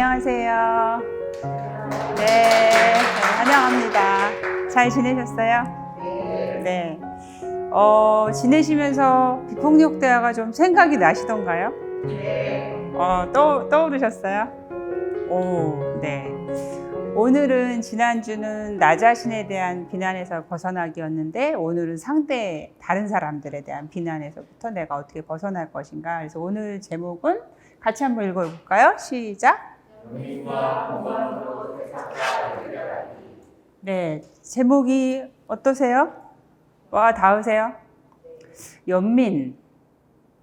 안녕하세요. 네, 환영합니다. 잘 지내셨어요? 네. 지내시면서 비폭력 대화가 좀 생각이 나시던가요? 떠오르셨어요? 오, 네. 오늘은 지난주는 나 자신에 대한 비난에서 벗어나기였는데 오늘은 다른 사람들에 대한 비난에서부터 내가 어떻게 벗어날 것인가. 그래서 오늘 제목은 같이 한번 읽어볼까요? 시작. 네, 제목이 어떠세요? 와, 닿으세요? 연민,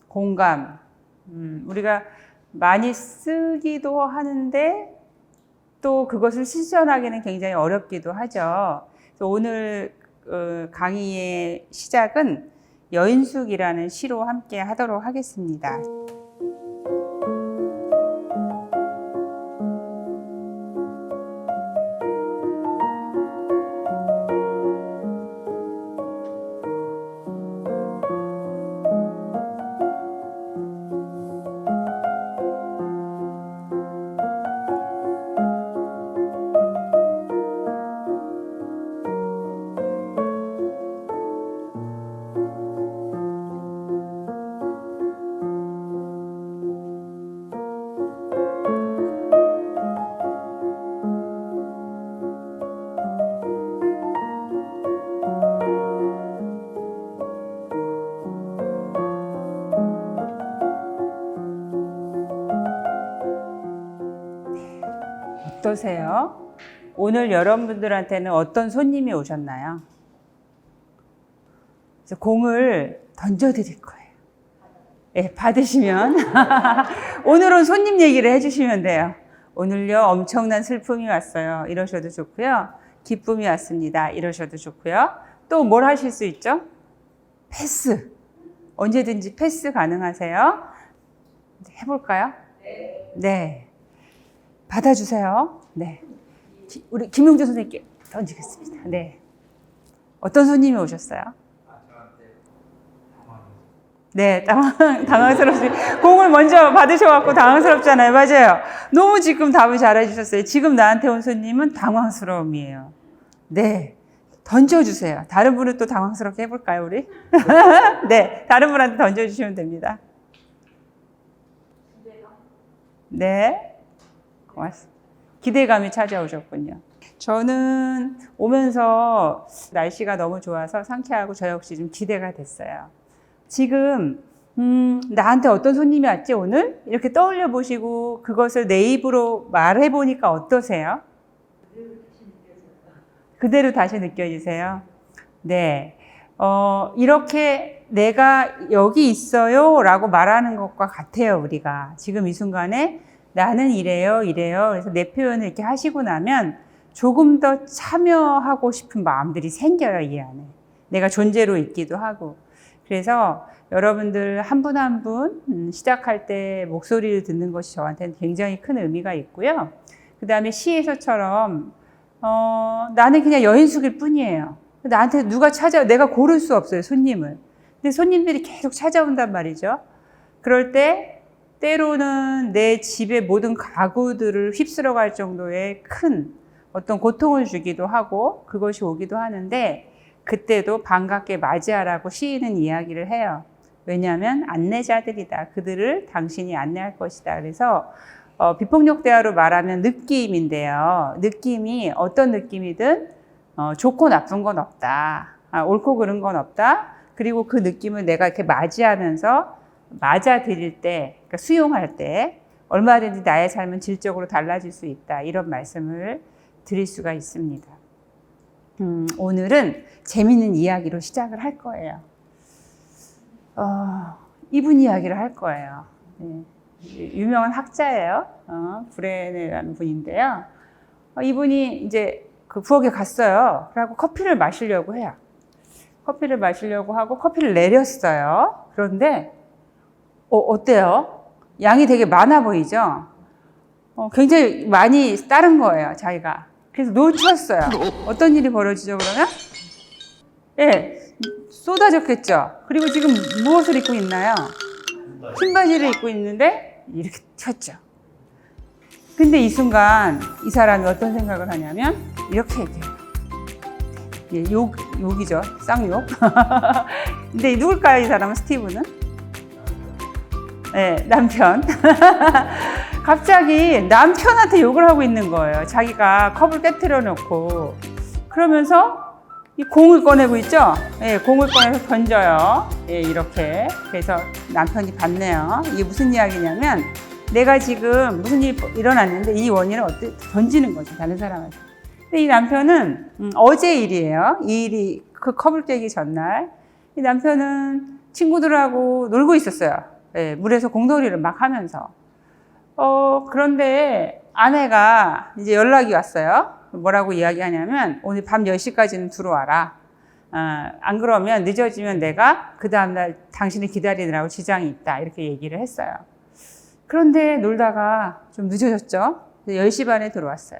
공감. 우리가 많이 쓰기도 하는데 또 그것을 실천하기는 굉장히 어렵기도 하죠. 그래서 오늘 강의의 시작은 여인숙이라는 시로 함께 하도록 하겠습니다. 어떠세요? 오늘 여러분들한테는 어떤 손님이 오셨나요? 그래서 공을 던져드릴 거예요. 네, 받으시면 오늘은 손님 얘기를 해주시면 돼요. 오늘요 엄청난 슬픔이 왔어요. 이러셔도 좋고요. 기쁨이 왔습니다. 이러셔도 좋고요. 또 뭘 하실 수 있죠? 패스. 언제든지 패스 가능하세요. 해볼까요? 네. 받아주세요. 네. 우리 김용주 선생님께 던지겠습니다. 네. 어떤 손님이 오셨어요? 네, 당황스럽습니다. 공을 먼저 받으셔갖고 당황스럽잖아요. 맞아요. 너무 지금 답을 잘해주셨어요. 지금 나한테 온 손님은 당황스러움이에요. 네. 던져주세요. 다른 분은 또 당황스럽게 해볼까요, 우리? 네. 다른 분한테 던져주시면 됩니다. 네. 고맙습니다. 기대감이 찾아오셨군요. 저는 오면서 날씨가 너무 좋아서 상쾌하고 저 역시 좀 기대가 됐어요. 지금 나한테 어떤 손님이 왔지 오늘? 이렇게 떠올려 보시고 그것을 내 입으로 말해 보니까 어떠세요? 그대로 다시 느껴지세요? 네. 이렇게 내가 여기 있어요 라고 말하는 것과 같아요, 우리가. 지금 이 순간에 나는 이래요. 그래서 내 표현을 이렇게 하시고 나면 조금 더 참여하고 싶은 마음들이 생겨요, 이 안에. 내가 존재로 있기도 하고. 그래서 여러분들 한 분 한 분 시작할 때 목소리를 듣는 것이 저한테는 굉장히 큰 의미가 있고요. 그 다음에 시에서처럼 나는 그냥 여인숙일 뿐이에요. 나한테 누가 내가 고를 수 없어요, 손님을. 근데 손님들이 계속 찾아온단 말이죠. 그럴 때 때로는 내 집의 모든 가구들을 휩쓸어 갈 정도의 큰 어떤 고통을 주기도 하고 그것이 오기도 하는데 그때도 반갑게 맞이하라고 시인은 이야기를 해요. 왜냐하면 안내자들이다. 그들을 당신이 안내할 것이다. 그래서 비폭력 대화로 말하면 느낌인데요. 느낌이 어떤 느낌이든 좋고 나쁜 건 없다. 옳고 그른 건 없다. 그리고 그 느낌을 내가 이렇게 맞이하면서 맞아들일 때, 그러니까 수용할 때 얼마든지 나의 삶은 질적으로 달라질 수 있다. 이런 말씀을 드릴 수가 있습니다. 오늘은 재미있는 이야기로 시작을 할 거예요. 이분 이야기를 할 거예요. 네. 유명한 학자예요. 브레네라는 분인데요. 이분이 이제 그 부엌에 갔어요. 그리고 커피를 마시려고 해요. 커피를 마시려고 하고 커피를 내렸어요. 그런데 어때요? 양이 되게 많아 보이죠? 굉장히 많이 따른 거예요, 자기가. 그래서 놓쳤어요. 어떤 일이 벌어지죠, 그러면? 예, 쏟아졌겠죠? 그리고 지금 무엇을 입고 있나요? 흰 바지를 입고 있는데 이렇게 튀었죠. 근데 이 순간 이 사람이 어떤 생각을 하냐면 이렇게 얘기해요. 예, 욕이죠. 쌍욕. 근데 누굴까요, 이 사람은? 스티브는? 네, 남편. 갑자기 남편한테 욕을 하고 있는 거예요. 자기가 컵을 깨트려 놓고. 그러면서 이 공을 꺼내고 있죠? 예, 공을 꺼내서 던져요. 예, 이렇게. 그래서 남편이 받네요. 이게 무슨 이야기냐면 내가 지금 무슨 일이 일어났는데 이 원인을 어떻게 던지는 거죠, 다른 사람한테. 근데 이 남편은 어제 일이에요. 이 일이 그 컵을 깨기 전날. 이 남편은 친구들하고 놀고 있었어요. 예, 물에서 공놀이를 막 하면서. 그런데 아내가 이제 연락이 왔어요. 뭐라고 이야기하냐면 오늘 밤 10시까지는 들어와라. 안 그러면 늦어지면 내가 그 다음날 당신을 기다리느라고 지장이 있다. 이렇게 얘기를 했어요. 그런데 놀다가 좀 늦어졌죠. 10시 반에 들어왔어요.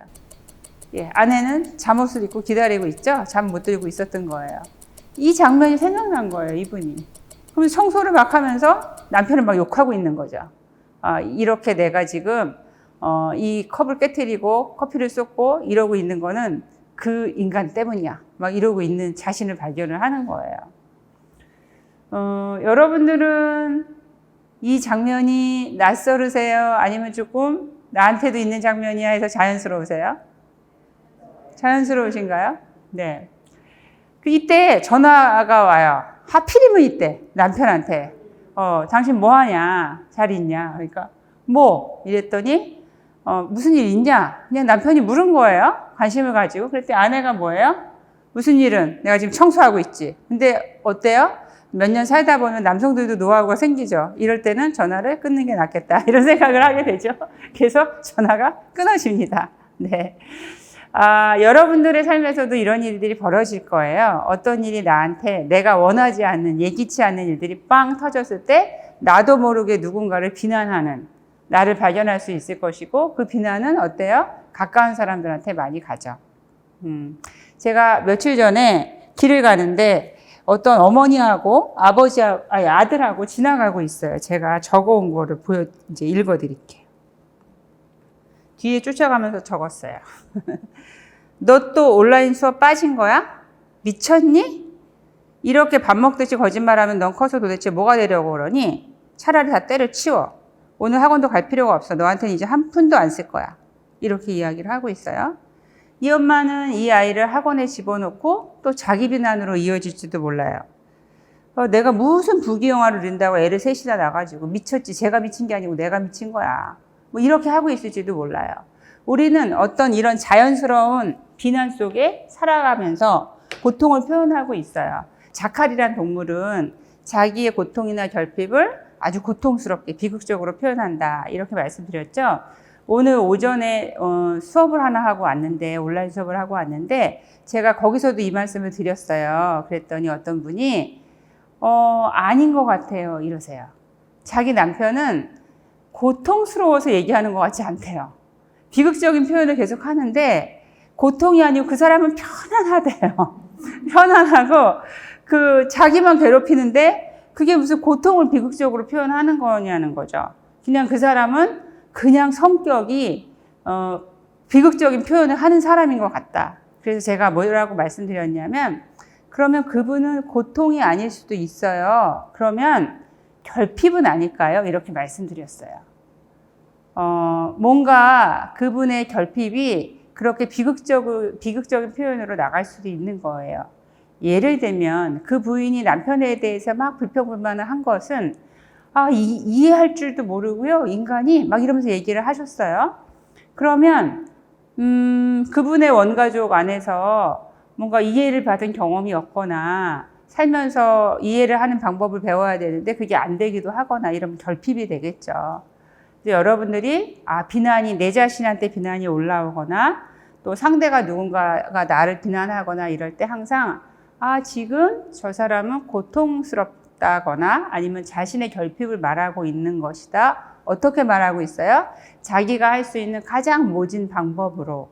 예, 아내는 잠옷을 입고 기다리고 있죠. 잠 못 들고 있었던 거예요. 이 장면이 생각난 거예요, 이분이. 그럼 청소를 막 하면서 남편을 막 욕하고 있는 거죠. 이렇게 내가 지금 이 컵을 깨트리고 커피를 쏟고 이러고 있는 거는 그 인간 때문이야. 막 이러고 있는 자신을 발견을 하는 거예요. 여러분들은 이 장면이 낯설으세요? 아니면 조금 나한테도 있는 장면이야 해서 자연스러우세요? 자연스러우신가요? 네. 이때 전화가 와요. 하필이면 이때 남편한테 당신 뭐 하냐? 잘 있냐? 그러니까 뭐? 이랬더니 무슨 일 있냐? 그냥 남편이 물은 거예요. 관심을 가지고. 그랬더니 아내가 뭐예요? 무슨 일은? 내가 지금 청소하고 있지. 근데 어때요? 몇 년 살다 보면 남성들도 노하우가 생기죠. 이럴 때는 전화를 끊는 게 낫겠다. 이런 생각을 하게 되죠. 그래서 전화가 끊어집니다. 네. 여러분들의 삶에서도 이런 일들이 벌어질 거예요. 어떤 일이 나한테 내가 원하지 않는, 예기치 않는 일들이 빵 터졌을 때 나도 모르게 누군가를 비난하는 나를 발견할 수 있을 것이고 그 비난은 어때요? 가까운 사람들한테 많이 가죠. 제가 며칠 전에 길을 가는데 어떤 어머니하고 아들하고 지나가고 있어요. 제가 적어온 거를 이제 읽어드릴게요. 뒤에 쫓아가면서 적었어요. 너 또 온라인 수업 빠진 거야? 미쳤니? 이렇게 밥 먹듯이 거짓말하면 넌 커서 도대체 뭐가 되려고 그러니? 차라리 다 때려치워. 오늘 학원도 갈 필요가 없어. 너한테는 이제 한 푼도 안 쓸 거야. 이렇게 이야기를 하고 있어요. 이 엄마는 이 아이를 학원에 집어넣고 또 자기 비난으로 이어질지도 몰라요. 내가 무슨 부귀영화를 누린다고 애를 셋이나 낳아가지고 미쳤지. 제가 미친 게 아니고 내가 미친 거야. 뭐 이렇게 하고 있을지도 몰라요. 우리는 어떤 이런 자연스러운 비난 속에 살아가면서 고통을 표현하고 있어요. 자칼이란 동물은 자기의 고통이나 결핍을 아주 고통스럽게 비극적으로 표현한다. 이렇게 말씀드렸죠. 오늘 오전에 수업을 하나 하고 왔는데 온라인 수업을 하고 왔는데 제가 거기서도 이 말씀을 드렸어요. 그랬더니 어떤 분이 아닌 것 같아요. 이러세요. 자기 남편은 고통스러워서 얘기하는 것 같지 않대요. 비극적인 표현을 계속 하는데 고통이 아니고 그 사람은 편안하대요. 편안하고 자기만 괴롭히는데 그게 무슨 고통을 비극적으로 표현하는 거냐는 거죠. 그냥 그 사람은 그냥 성격이 비극적인 표현을 하는 사람인 것 같다. 그래서 제가 뭐라고 말씀드렸냐면 그러면 그분은 고통이 아닐 수도 있어요. 그러면 결핍은 아닐까요? 이렇게 말씀드렸어요. 뭔가 그분의 결핍이 그렇게 비극적인 표현으로 나갈 수도 있는 거예요. 예를 들면 그 부인이 남편에 대해서 막 불평불만을 한 것은 이해할 줄도 모르고요. 인간이 막 이러면서 얘기를 하셨어요. 그러면 그분의 원가족 안에서 뭔가 이해를 받은 경험이 없거나 살면서 이해를 하는 방법을 배워야 되는데 그게 안 되기도 하거나 이러면 결핍이 되겠죠. 여러분들이 비난이 내 자신한테 비난이 올라오거나 또 상대가 누군가가 나를 비난하거나 이럴 때 항상 지금 저 사람은 고통스럽다거나 아니면 자신의 결핍을 말하고 있는 것이다. 어떻게 말하고 있어요? 자기가 할 수 있는 가장 모진 방법으로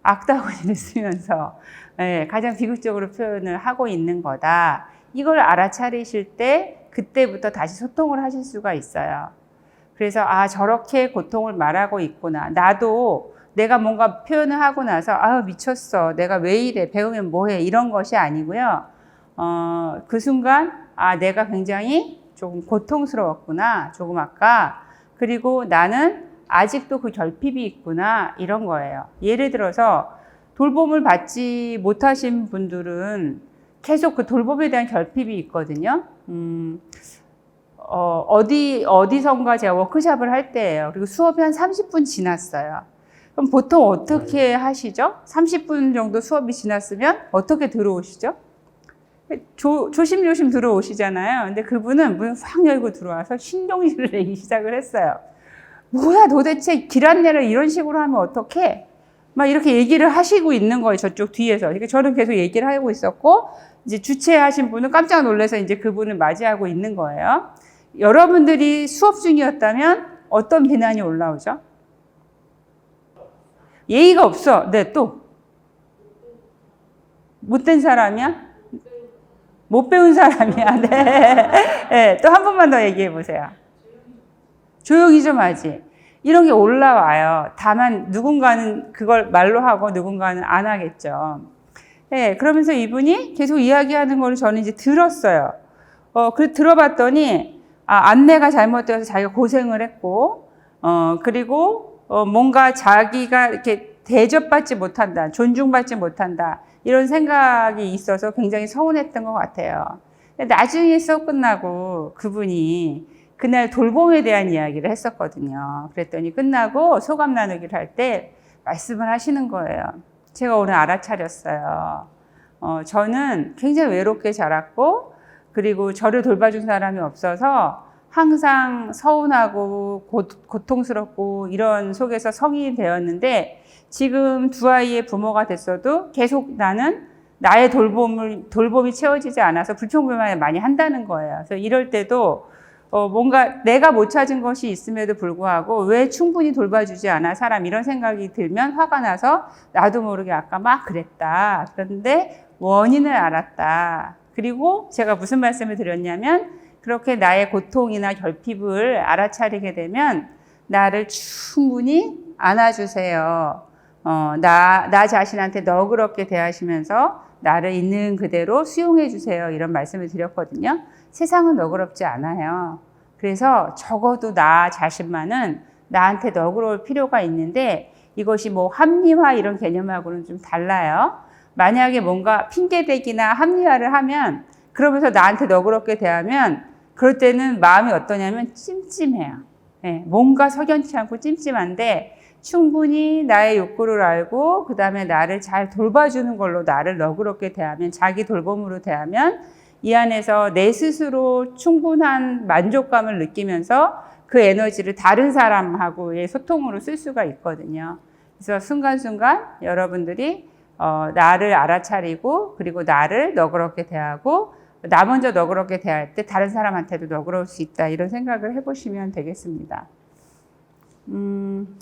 악다구니를 쓰면서 가장 비극적으로 표현을 하고 있는 거다. 이걸 알아차리실 때 그때부터 다시 소통을 하실 수가 있어요. 그래서 아, 저렇게 고통을 말하고 있구나. 나도 내가 뭔가 표현을 하고 나서 아, 미쳤어. 내가 왜 이래? 배우면 뭐해? 이런 것이 아니고요. 그 순간 아, 내가 굉장히 조금 고통스러웠구나. 조금 아까. 그리고 나는 아직도 그 결핍이 있구나. 이런 거예요. 예를 들어서 돌봄을 받지 못하신 분들은 계속 그 돌봄에 대한 결핍이 있거든요. 어디선가 제가 워크숍을 할 때예요. 그리고 수업이 한 30분 지났어요. 그럼 보통 어떻게 하시죠? 30분 정도 수업이 지났으면 어떻게 들어오시죠? 조심조심 들어오시잖아요. 근데 그분은 문을 확 열고 들어와서 신경질을 내기 시작을 했어요. 뭐야 도대체 길 안내를 이런 식으로 하면 어떡해? 막 이렇게 얘기를 하시고 있는 거예요. 저쪽 뒤에서. 그러니까 저는 계속 얘기를 하고 있었고 이제 주최하신 분은 깜짝 놀라서 이제 그분을 맞이하고 있는 거예요. 여러분들이 수업 중이었다면 어떤 비난이 올라오죠? 예의가 없어. 네, 또. 못된 사람이야? 못 배운 사람이야. 네. 네, 또 한 번만 더 얘기해 보세요. 조용히 좀 하지. 이런 게 올라와요. 다만 누군가는 그걸 말로 하고 누군가는 안 하겠죠. 네, 그러면서 이분이 계속 이야기하는 거를 저는 이제 들었어요. 들어봤더니 안내가 잘못되어서 자기가 고생을 했고, 그리고 뭔가 자기가 이렇게 대접받지 못한다, 존중받지 못한다 이런 생각이 있어서 굉장히 서운했던 것 같아요. 나중에 수업 끝나고 그분이 그날 돌봄에 대한 이야기를 했었거든요. 그랬더니 끝나고 소감 나누기를 할 때 말씀을 하시는 거예요. 제가 오늘 알아차렸어요. 저는 굉장히 외롭게 자랐고 그리고 저를 돌봐준 사람이 없어서 항상 서운하고 고통스럽고 이런 속에서 성인이 되었는데 지금 두 아이의 부모가 됐어도 계속 나는 나의 돌봄이 채워지지 않아서 불평불만을 많이 한다는 거예요. 그래서 이럴 때도 뭔가 내가 못 찾은 것이 있음에도 불구하고 왜 충분히 돌봐주지 않아 사람 이런 생각이 들면 화가 나서 나도 모르게 아까 막 그랬다. 그런데 원인을 알았다. 그리고 제가 무슨 말씀을 드렸냐면 그렇게 나의 고통이나 결핍을 알아차리게 되면 나를 충분히 안아주세요. 나 자신한테 너그럽게 대하시면서 나를 있는 그대로 수용해 주세요. 이런 말씀을 드렸거든요. 세상은 너그럽지 않아요. 그래서 적어도 나 자신만은 나한테 너그러울 필요가 있는데 이것이 뭐 합리화 이런 개념하고는 좀 달라요. 만약에 뭔가 핑계대기나 합리화를 하면 그러면서 나한테 너그럽게 대하면 그럴 때는 마음이 어떠냐면 찜찜해요. 네, 뭔가 석연치 않고 찜찜한데 충분히 나의 욕구를 알고 그 다음에 나를 잘 돌봐주는 걸로 나를 너그럽게 대하면 자기 돌봄으로 대하면 이 안에서 내 스스로 충분한 만족감을 느끼면서 그 에너지를 다른 사람하고의 소통으로 쓸 수가 있거든요. 그래서 순간순간 여러분들이 나를 알아차리고 그리고 나를 너그럽게 대하고 나 먼저 너그럽게 대할 때 다른 사람한테도 너그러울 수 있다 이런 생각을 해보시면 되겠습니다.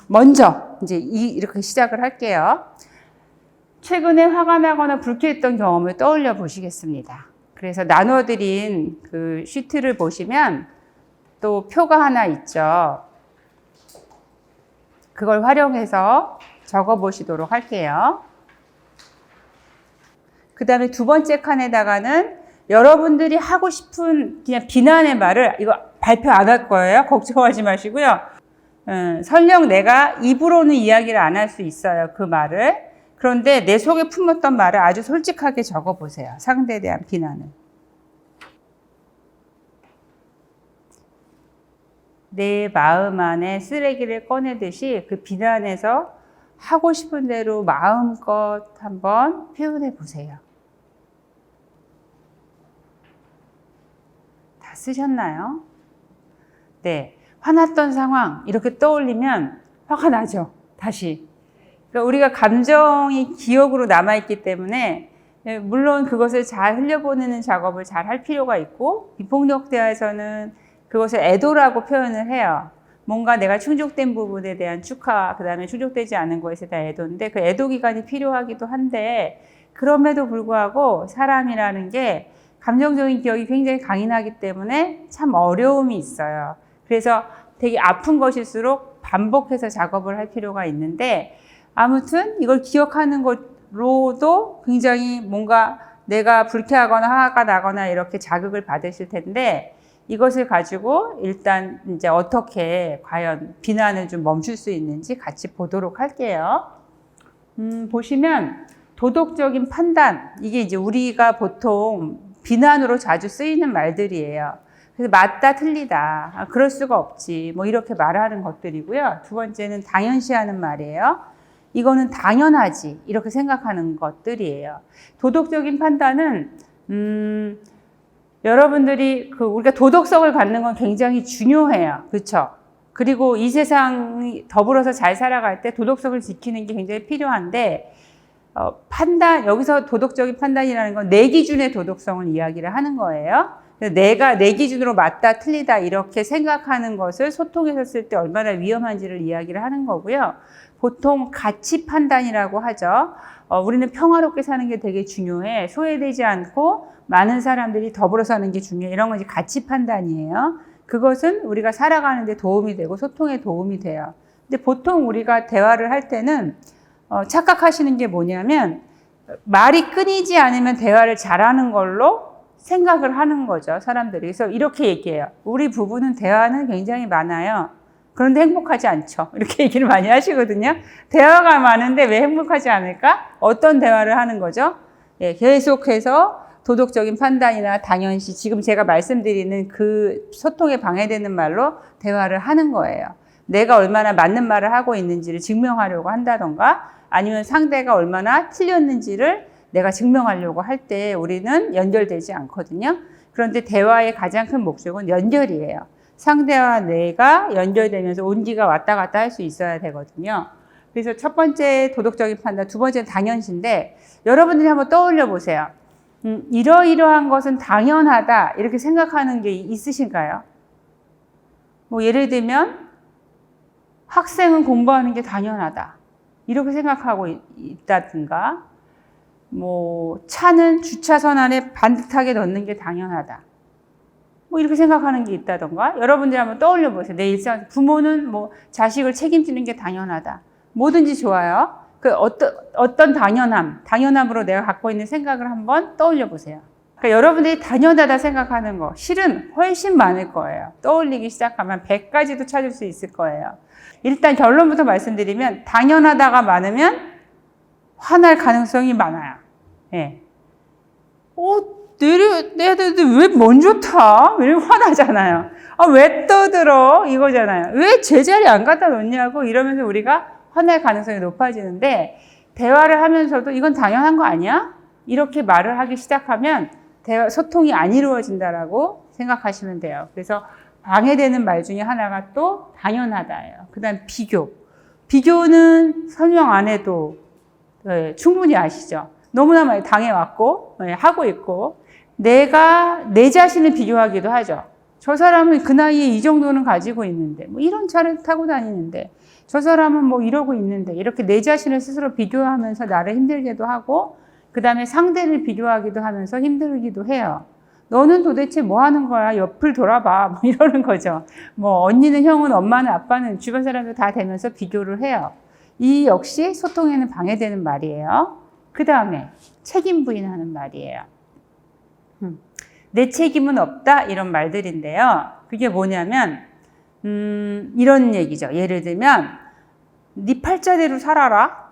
먼저 이제 이렇게 시작을 할게요. 최근에 화가 나거나 불쾌했던 경험을 떠올려 보시겠습니다. 그래서 나눠드린 그 시트를 보시면 또 표가 하나 있죠. 그걸 활용해서 적어 보시도록 할게요. 그 다음에 두 번째 칸에다가는 여러분들이 하고 싶은 그냥 비난의 말을 이거 발표 안 할 거예요. 걱정하지 마시고요. 설령 내가 입으로는 이야기를 안 할 수 있어요. 그 말을. 그런데 내 속에 품었던 말을 아주 솔직하게 적어보세요. 상대에 대한 비난을. 내 마음 안에 쓰레기를 꺼내듯이 그 비난에서 하고 싶은 대로 마음껏 한번 표현해 보세요. 다 쓰셨나요? 네. 화났던 상황 이렇게 떠올리면 화가 나죠. 다시. 그러니까 우리가 감정이 기억으로 남아있기 때문에 물론 그것을 잘 흘려보내는 작업을 잘 할 필요가 있고 비폭력 대화에서는 그것을 애도라고 표현을 해요. 뭔가 내가 충족된 부분에 대한 축하, 그 다음에 충족되지 않은 것에 대한 애도인데 그 애도 기간이 필요하기도 한데 그럼에도 불구하고 사람이라는 게 감정적인 기억이 굉장히 강인하기 때문에 참 어려움이 있어요. 그래서 되게 아픈 것일수록 반복해서 작업을 할 필요가 있는데 아무튼 이걸 기억하는 것로도 굉장히 뭔가 내가 불쾌하거나 화가 나거나 이렇게 자극을 받으실 텐데 이것을 가지고 일단 이제 어떻게 과연 비난을 좀 멈출 수 있는지 같이 보도록 할게요. 보시면 도덕적인 판단, 이게 이제 우리가 보통 비난으로 자주 쓰이는 말들이에요. 그래서 맞다, 틀리다, 아, 그럴 수가 없지, 뭐 이렇게 말하는 것들이고요. 두 번째는 당연시하는 말이에요. 이거는 당연하지, 이렇게 생각하는 것들이에요. 도덕적인 판단은 여러분들이 우리가 도덕성을 갖는 건 굉장히 중요해요. 그렇죠? 그리고 이 세상이 더불어서 잘 살아갈 때 도덕성을 지키는 게 굉장히 필요한데 판단, 여기서 도덕적인 판단이라는 건 내 기준의 도덕성을 이야기를 하는 거예요. 내가 내 기준으로 맞다, 틀리다 이렇게 생각하는 것을 소통에서 쓸 때 얼마나 위험한지를 이야기를 하는 거고요. 보통 가치 판단이라고 하죠. 우리는 평화롭게 사는 게 되게 중요해. 소외되지 않고 많은 사람들이 더불어 사는 게 중요해. 이런 건 이제 가치 판단이에요. 그것은 우리가 살아가는 데 도움이 되고 소통에 도움이 돼요. 근데 보통 우리가 대화를 할 때는 착각하시는 게 뭐냐면 말이 끊이지 않으면 대화를 잘하는 걸로 생각을 하는 거죠, 사람들이. 그래서 이렇게 얘기해요. 우리 부부는 대화는 굉장히 많아요. 그런데 행복하지 않죠. 이렇게 얘기를 많이 하시거든요. 대화가 많은데 왜 행복하지 않을까? 어떤 대화를 하는 거죠? 예, 계속해서 도덕적인 판단이나 당연시, 지금 제가 말씀드리는 그 소통에 방해되는 말로 대화를 하는 거예요. 내가 얼마나 맞는 말을 하고 있는지를 증명하려고 한다던가 아니면 상대가 얼마나 틀렸는지를 내가 증명하려고 할 때 우리는 연결되지 않거든요. 그런데 대화의 가장 큰 목적은 연결이에요. 상대와 내가 연결되면서 온기가 왔다 갔다 할 수 있어야 되거든요. 그래서 첫 번째 도덕적인 판단, 두 번째는 당연시인데 여러분들이 한번 떠올려 보세요. 이러이러한 것은 당연하다 이렇게 생각하는 게 있으신가요? 뭐 예를 들면 학생은 공부하는 게 당연하다 이렇게 생각하고 있다든가 뭐 차는 주차선 안에 반듯하게 넣는 게 당연하다 뭐 이렇게 생각하는 게 있다던가 여러분들이 한번 떠올려 보세요. 내 일상 부모는 뭐 자식을 책임지는 게 당연하다 뭐든지 좋아요. 그 어떤 당연함으로 내가 갖고 있는 생각을 한번 떠올려 보세요. 그러니까 여러분들이 당연하다 생각하는 거 실은 훨씬 많을 거예요. 떠올리기 시작하면 100가지도 찾을 수 있을 거예요. 일단 결론부터 말씀드리면 당연하다가 많으면 화날 가능성이 많아요. 예. 내 아들들 왜 먼저 타? 왜 화나잖아요. 왜 떠들어? 이거잖아요. 왜 제자리 안 갖다 놓냐고 이러면서 우리가 화날 가능성이 높아지는데 대화를 하면서도 이건 당연한 거 아니야? 이렇게 말을 하기 시작하면 소통이 안 이루어진다라고 생각하시면 돼요. 그래서 방해되는 말 중에 하나가 또 당연하다예요. 그 다음 비교. 비교는 설명 안 해도 충분히 아시죠? 너무나 많이 당해왔고 하고 있고 내가 내 자신을 비교하기도 하죠. 저 사람은 그 나이에 이 정도는 가지고 있는데 뭐 이런 차를 타고 다니는데 저 사람은 뭐 이러고 있는데 이렇게 내 자신을 스스로 비교하면서 나를 힘들게도 하고 그 다음에 상대를 비교하기도 하면서 힘들기도 해요. 너는 도대체 뭐 하는 거야? 옆을 돌아봐. 뭐 이러는 거죠. 뭐 언니는 형은 엄마는 아빠는 주변 사람들 다 되면서 비교를 해요. 이 역시 소통에는 방해되는 말이에요. 그 다음에 책임 부인하는 말이에요. 내 책임은 없다 이런 말들인데요. 그게 뭐냐면 이런 얘기죠. 예를 들면 네 팔자대로 살아라.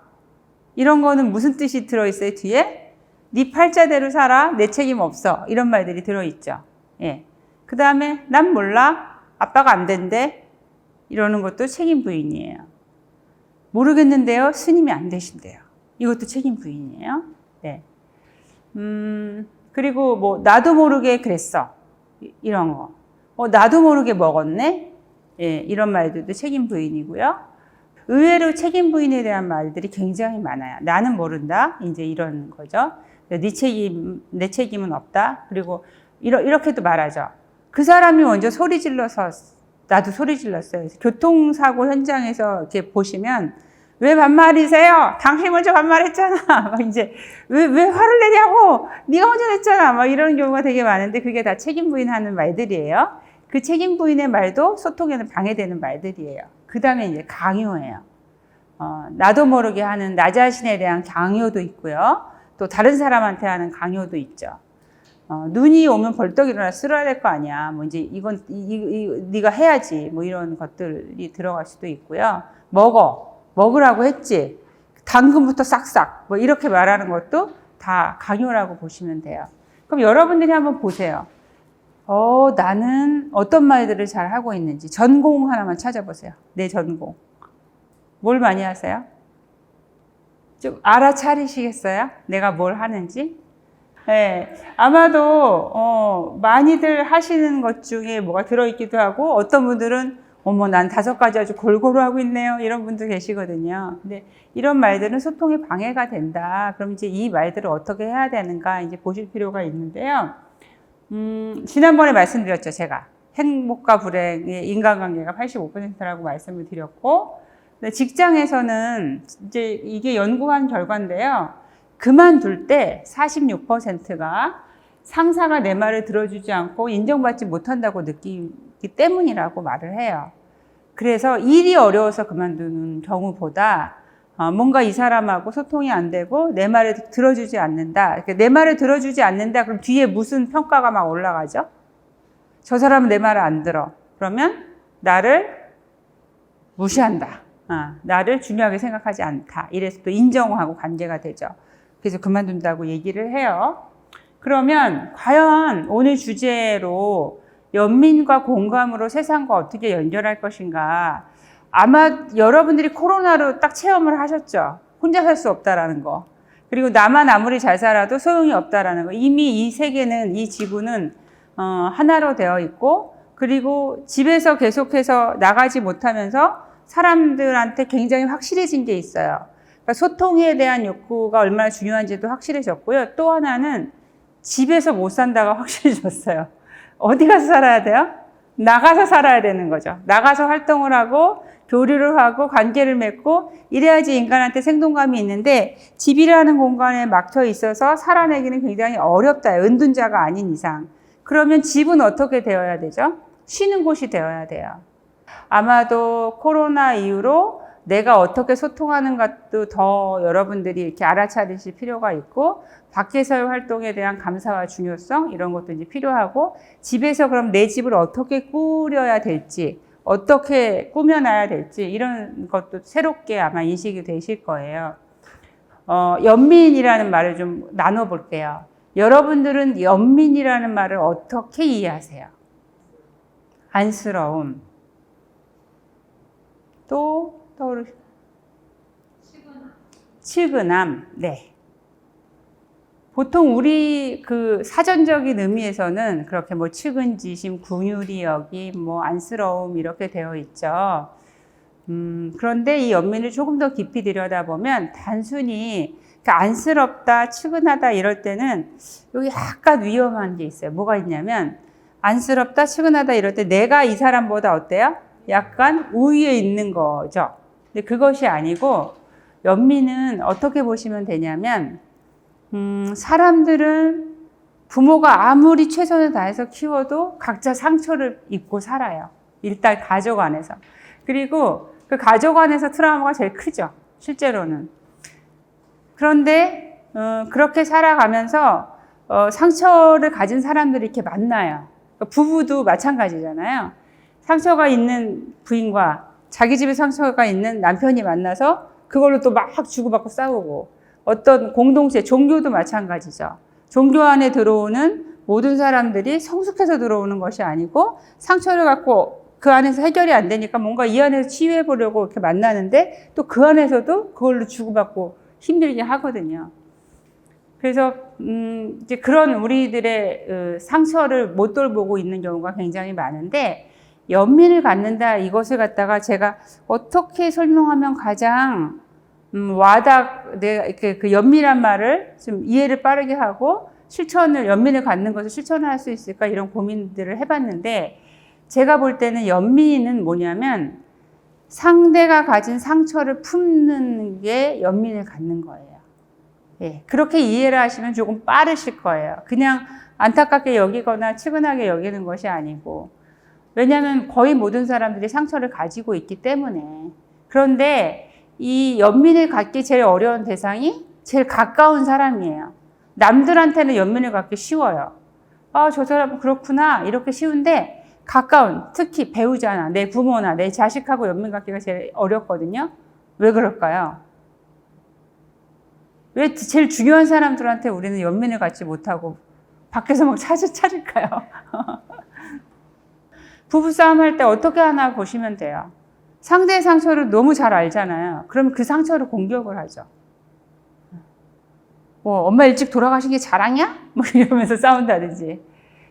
이런 거는 무슨 뜻이 들어있어요 뒤에? 네 팔자대로 살아. 내 책임 없어. 이런 말들이 들어있죠. 예. 그 다음에 난 몰라. 아빠가 안 된대. 이러는 것도 책임 부인이에요. 모르겠는데요. 스님이 안 되신대요. 이것도 책임 부인이에요. 네. 그리고 뭐 나도 모르게 그랬어. 이런 거. 나도 모르게 먹었네. 예, 이런 말들도 책임 부인이고요. 의외로 책임 부인에 대한 말들이 굉장히 많아요. 나는 모른다. 이제 이런 거죠. 네 책임, 내 책임은 없다. 그리고 이렇게도 말하죠. 그 사람이 먼저 소리 질러서 나도 소리 질렀어요. 교통사고 현장에서 이렇게 보시면 왜 반말이세요? 당신이 먼저 반말했잖아. 막 이제 왜 화를 내냐고? 네가 먼저 냈잖아. 막 이런 경우가 되게 많은데 그게 다 책임 부인하는 말들이에요. 그 책임 부인의 말도 소통에는 방해되는 말들이에요. 그 다음에 이제 강요예요. 나도 모르게 하는 나 자신에 대한 강요도 있고요. 또 다른 사람한테 하는 강요도 있죠. 눈이 오면 벌떡 일어나 쓸어야 될 거 아니야. 뭐 이제 이건 네가 해야지. 뭐 이런 것들이 들어갈 수도 있고요. 먹으라고 했지. 당근부터 싹싹. 뭐 이렇게 말하는 것도 다 강요라고 보시면 돼요. 그럼 여러분들이 한번 보세요. 나는 어떤 말들을 잘 하고 있는지 전공 하나만 찾아보세요. 내 전공. 뭘 많이 하세요? 좀 알아차리시겠어요? 내가 뭘 하는지? 네, 아마도 많이들 하시는 것 중에 뭐가 들어있기도 하고 어떤 분들은 어머 난 5가지 아주 골고루 하고 있네요. 이런 분도 계시거든요. 근데 이런 말들은 소통에 방해가 된다. 그럼 이제 이 말들을 어떻게 해야 되는가 이제 보실 필요가 있는데요. 지난번에 말씀드렸죠. 제가 행복과 불행의 인간관계가 85%라고 말씀을 드렸고 직장에서는 이제 이게 연구한 결과인데요. 그만둘 때 46%가 상사가 내 말을 들어주지 않고 인정받지 못한다고 느끼기 때문이라고 말을 해요. 그래서 일이 어려워서 그만두는 경우보다 뭔가 이 사람하고 소통이 안 되고 내 말을 들어주지 않는다. 내 말을 들어주지 않는다. 그럼 뒤에 무슨 평가가 막 올라가죠? 저 사람은 내 말을 안 들어. 그러면 나를 무시한다. 나를 중요하게 생각하지 않다. 이래서 또 인정하고 관계가 되죠. 그래서 그만둔다고 얘기를 해요. 그러면 과연 오늘 주제로 연민과 공감으로 세상과 어떻게 연결할 것인가. 아마 여러분들이 코로나로 딱 체험을 하셨죠. 혼자 살 수 없다라는 거. 그리고 나만 아무리 잘 살아도 소용이 없다라는 거. 이미 이 세계는, 이 지구는 하나로 되어 있고, 그리고 집에서 계속해서 나가지 못하면서 사람들한테 굉장히 확실해진 게 있어요. 그러니까 소통에 대한 욕구가 얼마나 중요한지도 확실해졌고요. 또 하나는 집에서 못 산다가 확실해졌어요. 어디 가서 살아야 돼요? 나가서 살아야 되는 거죠. 나가서 활동을 하고 교류를 하고 관계를 맺고 이래야지 인간한테 생동감이 있는데 집이라는 공간에 막혀 있어서 살아내기는 굉장히 어렵다. 은둔자가 아닌 이상. 그러면 집은 어떻게 되어야 되죠? 쉬는 곳이 되어야 돼요. 아마도 코로나 이후로 내가 어떻게 소통하는 것도 더 여러분들이 이렇게 알아차리실 필요가 있고 밖에서의 활동에 대한 감사와 중요성 이런 것도 이제 필요하고 집에서 그럼 내 집을 어떻게 꾸려야 될지 어떻게 꾸며놔야 될지 이런 것도 새롭게 아마 인식이 되실 거예요. 연민이라는 말을 좀 나눠볼게요. 여러분들은 연민이라는 말을 어떻게 이해하세요? 안쓰러움. 또 떠오르시나요? 측은함. 네. 보통 우리 그 사전적인 의미에서는 그렇게 뭐 측은지심, 긍휼히 여김, 뭐 안쓰러움 이렇게 되어 있죠. 그런데 이 연민을 조금 더 깊이 들여다보면 단순히 안쓰럽다, 측은하다 이럴 때는 여기 약간 위험한 게 있어요. 뭐가 있냐면 안쓰럽다, 측은하다 이럴 때 내가 이 사람보다 어때요? 약간 우위에 있는 거죠. 근데 그것이 아니고 연민은 어떻게 보시면 되냐면 사람들은 부모가 아무리 최선을 다해서 키워도 각자 상처를 입고 살아요. 일단 가족 안에서. 그리고 그 가족 안에서 트라우마가 제일 크죠. 실제로는. 그런데 그렇게 살아가면서 상처를 가진 사람들이 이렇게 만나요. 부부도 마찬가지잖아요. 상처가 있는 부인과 자기 집에 상처가 있는 남편이 만나서 그걸로 또 막 주고받고 싸우고 어떤 공동체, 종교도 마찬가지죠. 종교 안에 들어오는 모든 사람들이 성숙해서 들어오는 것이 아니고 상처를 갖고 그 안에서 해결이 안 되니까 뭔가 이 안에서 치유해 보려고 이렇게 만나는데 또 그 안에서도 그걸로 주고받고 힘들게 하거든요. 그래서 이제 그런 우리들의 상처를 못 돌보고 있는 경우가 굉장히 많은데 연민을 갖는다 이것을 갖다가 제가 어떻게 설명하면 가장 이렇게 그 연민한 말을 좀 이해를 빠르게 하고 연민을 갖는 것을 실천을 할 수 있을까 이런 고민들을 해봤는데 제가 볼 때는 연민은 뭐냐면 상대가 가진 상처를 품는 게 연민을 갖는 거예요. 예, 그렇게 이해를 하시면 조금 빠르실 거예요. 그냥 안타깝게 여기거나 측은하게 여기는 것이 아니고 왜냐하면 거의 모든 사람들이 상처를 가지고 있기 때문에. 그런데 이 연민을 갖기 제일 어려운 대상이 제일 가까운 사람이에요. 남들한테는 연민을 갖기 쉬워요. 아, 저 사람 그렇구나. 이렇게 쉬운데 가까운, 특히 배우자나 내 부모나 내 자식하고 연민 갖기가 제일 어렵거든요. 왜 그럴까요? 왜 제일 중요한 사람들한테 우리는 연민을 갖지 못하고 밖에서 막 찾을까요? 부부싸움 할 때 어떻게 하나 보시면 돼요. 상대의 상처를 너무 잘 알잖아요. 그럼 그 상처를 공격을 하죠. 뭐 엄마 일찍 돌아가신 게 자랑이야? 뭐 이러면서 싸운다든지.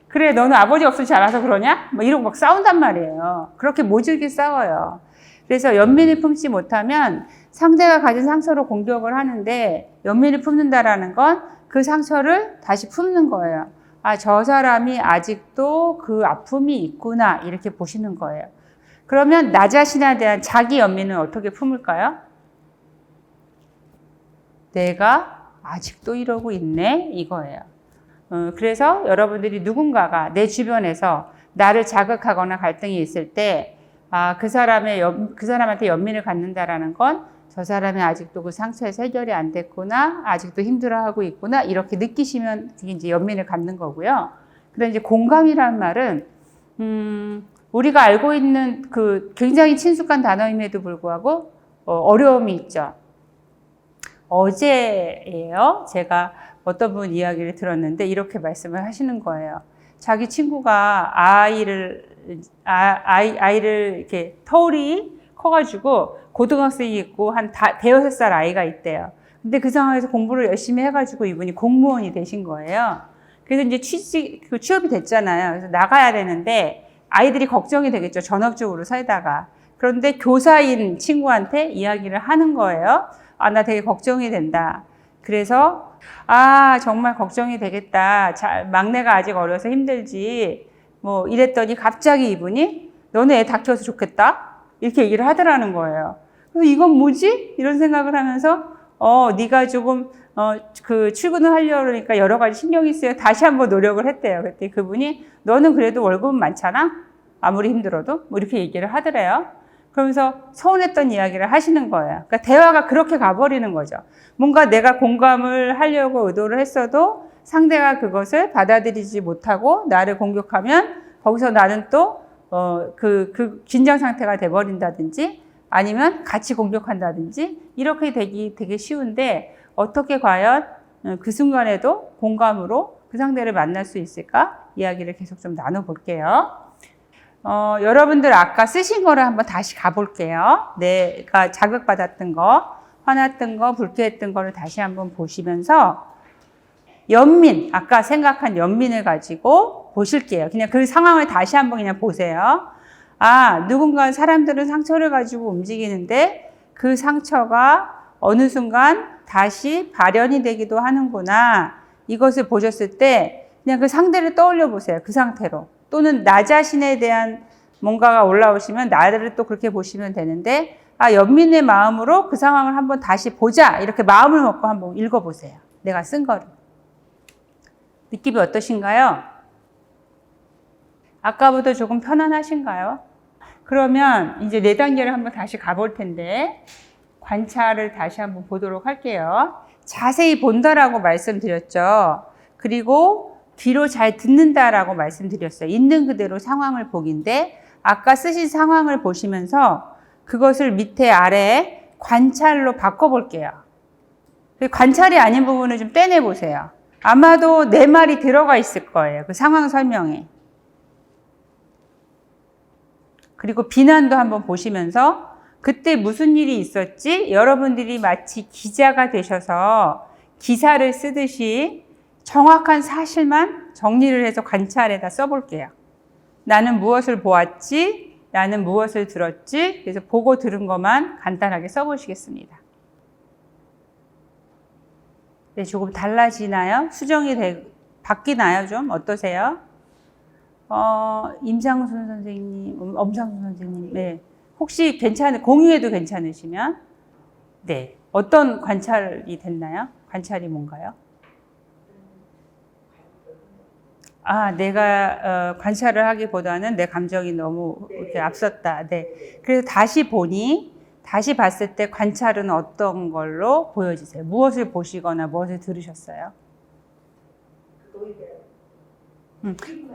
그래, 너는 아버지 없이 자라서 그러냐? 뭐 이러고 막 싸운단 말이에요. 그렇게 모질게 싸워요. 그래서 연민을 품지 못하면 상대가 가진 상처로 공격을 하는데, 연민을 품는다라는 건 그 상처를 다시 품는 거예요. 아, 저 사람이 아직도 그 아픔이 있구나, 이렇게 보시는 거예요. 그러면 나 자신에 대한 자기 연민은 어떻게 품을까요? 내가 아직도 이러고 있네, 이거예요. 그래서 여러분들이 누군가가 내 주변에서 나를 자극하거나 갈등이 있을 때, 아, 그 사람한테 연민을 갖는다라는 건 저 사람이 아직도 그 상처에서 해결이 안 됐구나, 아직도 힘들어하고 있구나, 이렇게 느끼시면 그게 이제 연민을 갖는 거고요. 그다음에 이제 공감이라는 말은, 우리가 알고 있는 그 굉장히 친숙한 단어임에도 불구하고 어려움이 있죠. 어제예요. 제가 어떤 분 이야기를 들었는데 이렇게 말씀을 하시는 거예요. 자기 친구가 아이를 이렇게 터울이 커가지고 고등학생이 있고 한 대여섯 살 아이가 있대요. 근데 그 상황에서 공부를 열심히 해가지고 이분이 공무원이 되신 거예요. 그래서 이제 취업이 됐잖아요. 그래서 나가야 되는데 아이들이 걱정이 되겠죠. 전업주부로 살다가. 그런데 교사인 친구한테 이야기를 하는 거예요. 아, 나 되게 걱정이 된다. 그래서 아, 정말 걱정이 되겠다. 막내가 아직 어려서 힘들지. 뭐 이랬더니 갑자기 이분이 너네 애 다 키워서 좋겠다. 이렇게 얘기를 하더라는 거예요. 그래서 이건 뭐지? 이런 생각을 하면서 네가 조금 그 출근을 하려고 그러니까 여러 가지 신경이 쓰여 다시 한번 노력을 했대요. 그랬더니 그분이 너는 그래도 월급은 많잖아. 아무리 힘들어도 뭐 이렇게 얘기를 하더래요. 그러면서 서운했던 이야기를 하시는 거예요. 그러니까 대화가 그렇게 가버리는 거죠. 뭔가 내가 공감을 하려고 의도를 했어도 상대가 그것을 받아들이지 못하고 나를 공격하면 거기서 나는 또 그 긴장 상태가 돼버린다든지 아니면 같이 공격한다든지 이렇게 되기 되게 쉬운데 어떻게 과연 그 순간에도 공감으로 그 상대를 만날 수 있을까? 이야기를 계속 좀 나눠볼게요. 여러분들 아까 쓰신 거를 한번 다시 가볼게요. 내가 자극받았던 거, 화났던 거, 불쾌했던 거를 다시 한번 보시면서 연민, 아까 생각한 연민을 가지고 보실게요. 그냥 그 상황을 다시 한번 그냥 보세요. 아, 누군가 사람들은 상처를 가지고 움직이는데 그 상처가 어느 순간 다시 발현이 되기도 하는구나. 이것을 보셨을 때 그냥 그 상대를 떠올려 보세요. 그 상태로. 또는 나 자신에 대한 뭔가가 올라오시면 나를 또 그렇게 보시면 되는데 아, 연민의 마음으로 그 상황을 한번 다시 보자. 이렇게 마음을 먹고 한번 읽어보세요. 내가 쓴 거를. 느낌이 어떠신가요? 아까보다 조금 편안하신가요? 그러면 이제 4단계를 한번 다시 가볼 텐데 관찰을 다시 한번 보도록 할게요. 자세히 본다라고 말씀드렸죠. 그리고 귀로 잘 듣는다라고 말씀드렸어요. 있는 그대로 상황을 보기인데 아까 쓰신 상황을 보시면서 그것을 밑에 아래에 관찰로 바꿔볼게요. 관찰이 아닌 부분을 좀 떼내보세요. 아마도 내 말이 들어가 있을 거예요. 그 상황 설명에. 그리고 비난도 한번 보시면서 그때 무슨 일이 있었지? 여러분들이 마치 기자가 되셔서 기사를 쓰듯이 정확한 사실만 정리를 해서 관찰에다 써볼게요. 나는 무엇을 보았지? 나는 무엇을 들었지? 그래서 보고 들은 것만 간단하게 써보시겠습니다. 네, 조금 달라지나요? 바뀌나요? 좀 어떠세요? 임상순 선생님, 엄상순 선생님, 네. 혹시 공유해도 괜찮으시면, 네. 어떤 관찰이 됐나요? 관찰이 뭔가요? 내가 관찰을 하기보다는 내 감정이 너무 이렇게 앞섰다. 네. 그래서 다시 봤을 때 관찰은 어떤 걸로 보여지세요? 무엇을 보시거나 무엇을 들으셨어요?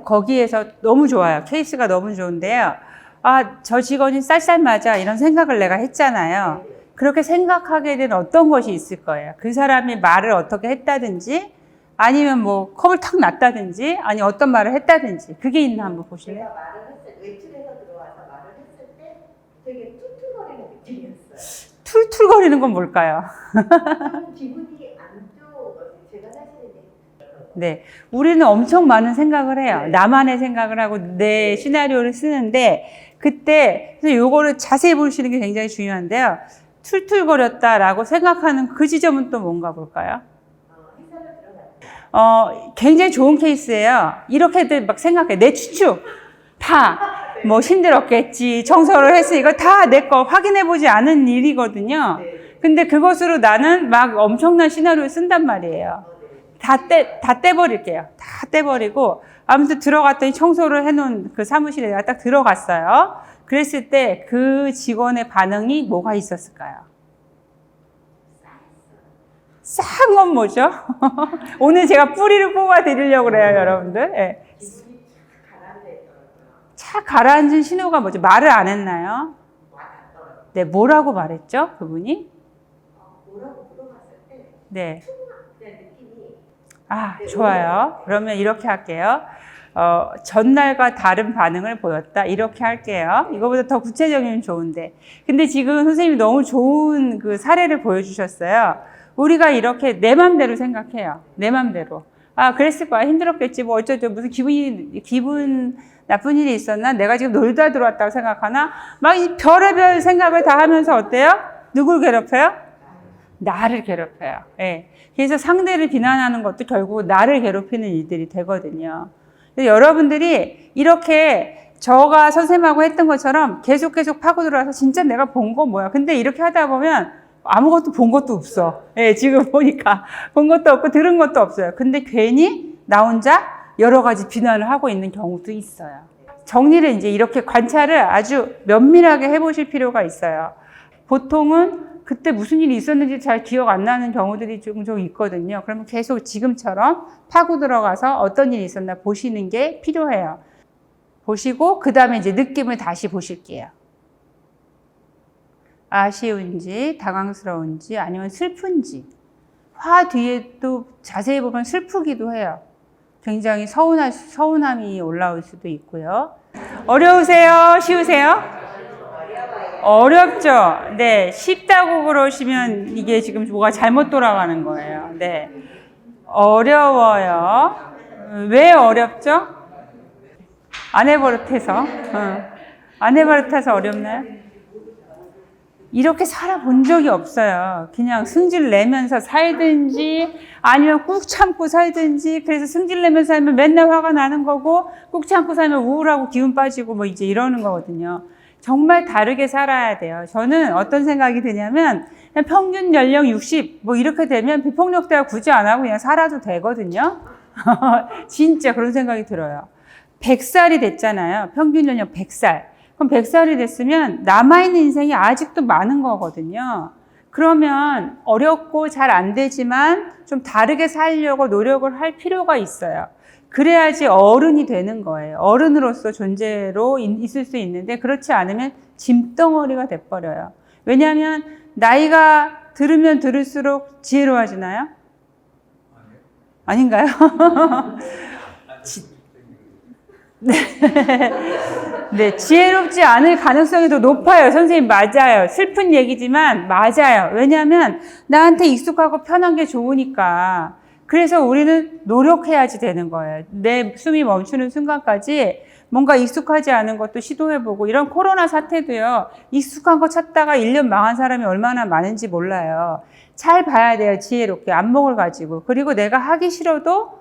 거기에서 너무 좋아요. 케이스가 너무 좋은데요. 저 직원이 쌀쌀맞아. 이런 생각을 내가 했잖아요. 그렇게 생각하게 된 어떤 것이 있을 거예요. 그 사람이 말을 어떻게 했다든지, 아니면 뭐 컵을 탁 놨다든지, 아니 어떤 말을 했다든지, 그게 있나 한번 보실래요? 내가 말을 했을 때, 외출해서 들어와서 말을 했을 때 되게 툴툴거리는 느낌이었어요. 툴툴거리는 건 뭘까요? 기분이 안 좋았어요. 제가 사실은 네, 우리는 엄청 많은 생각을 해요. 나만의 생각을 하고 내 시나리오를 쓰는데, 그때 그래서 요거를 자세히 보시는 게 굉장히 중요한데요. 툴툴거렸다라고 생각하는 그 지점은 또 뭔가 볼까요? 굉장히 좋은 케이스예요. 이렇게들 막 생각해. 내 추측. 뭐 힘들었겠지. 청소를 했으니 이거 다 내 거 확인해보지 않은 일이거든요. 근데 그것으로 나는 막 엄청난 시나리오를 쓴단 말이에요. 다 떼버릴게요. 다 떼버리고, 아무튼 들어갔더니 청소를 해놓은 그 사무실에 내가 딱 들어갔어요. 그랬을 때 그 직원의 반응이 뭐가 있었을까요? 싼 건 뭐죠? 오늘 제가 뿌리를 뽑아 드리려고 그래요, 여러분들. 네. 착 가라앉은 신호가 뭐죠? 말을 안 했나요? 네, 뭐라고 말했죠? 그분이? 뭐라고 물어봤을 때 네. 느낌이 좋아요. 그러면 이렇게 할게요. 전날과 다른 반응을 보였다. 이렇게 할게요. 이거보다 더 구체적이면 좋은데. 근데 지금 선생님이 너무 좋은 그 사례를 보여주셨어요. 우리가 이렇게 내 맘대로 생각해요. 내 맘대로. 그랬을 거야. 힘들었겠지. 뭐 어쩌죠. 무슨 기분 나쁜 일이 있었나? 내가 지금 놀다 들어왔다고 생각하나? 막 이 별의별 생각을 다 하면서 어때요? 누굴 괴롭혀요? 나를 괴롭혀요. 예. 그래서 상대를 비난하는 것도 결국 나를 괴롭히는 일들이 되거든요. 그래서 여러분들이 이렇게 저가 선생님하고 했던 것처럼 계속 파고 들어와서 진짜 내가 본 거 뭐야. 근데 이렇게 하다 보면 아무것도 본 것도 없어. 예, 지금 보니까 본 것도 없고 들은 것도 없어요. 근데 괜히 나 혼자 여러 가지 비난을 하고 있는 경우도 있어요. 정리를 이제 이렇게 관찰을 아주 면밀하게 해보실 필요가 있어요. 보통은 그때 무슨 일이 있었는지 잘 기억 안 나는 경우들이 종종 있거든요. 그러면 계속 지금처럼 파고 들어가서 어떤 일이 있었나 보시는 게 필요해요. 보시고 그 다음에 이제 느낌을 다시 보실게요. 아쉬운지, 당황스러운지, 아니면 슬픈지. 화 뒤에 또 자세히 보면 슬프기도 해요. 굉장히 서운함이 올라올 수도 있고요. 어려우세요? 쉬우세요? 어렵죠? 네. 쉽다고 그러시면 이게 지금 뭐가 잘못 돌아가는 거예요. 네. 어려워요. 왜 어렵죠? 안 해버릇해서. 안 해버릇해서 어렵나요? 이렇게 살아본 적이 없어요. 그냥 승질 내면서 살든지 아니면 꾹 참고 살든지. 그래서 승질 내면서 살면 맨날 화가 나는 거고, 꾹 참고 살면 우울하고 기운 빠지고 뭐 이제 이러는 거거든요. 정말 다르게 살아야 돼요. 저는 어떤 생각이 드냐면 그냥 평균 연령 60 뭐 이렇게 되면 비폭력 대화 굳이 안 하고 그냥 살아도 되거든요. 진짜 그런 생각이 들어요. 100살이 됐잖아요. 평균 연령 100살. 그럼 100살이 됐으면 남아있는 인생이 아직도 많은 거거든요. 그러면 어렵고 잘 안 되지만 좀 다르게 살려고 노력을 할 필요가 있어요. 그래야지 어른이 되는 거예요. 어른으로서 존재로 있을 수 있는데 그렇지 않으면 짐덩어리가 돼버려요. 왜냐하면 나이가 들으면 들을수록 지혜로워지나요? 아닌가요? 네, 지혜롭지 않을 가능성이 더 높아요. 선생님 맞아요. 슬픈 얘기지만 맞아요. 왜냐하면 나한테 익숙하고 편한 게 좋으니까. 그래서 우리는 노력해야지 되는 거예요. 내 숨이 멈추는 순간까지 뭔가 익숙하지 않은 것도 시도해보고, 이런 코로나 사태도요. 익숙한 거 찾다가 1년 망한 사람이 얼마나 많은지 몰라요. 잘 봐야 돼요. 지혜롭게 안목을 가지고. 그리고 내가 하기 싫어도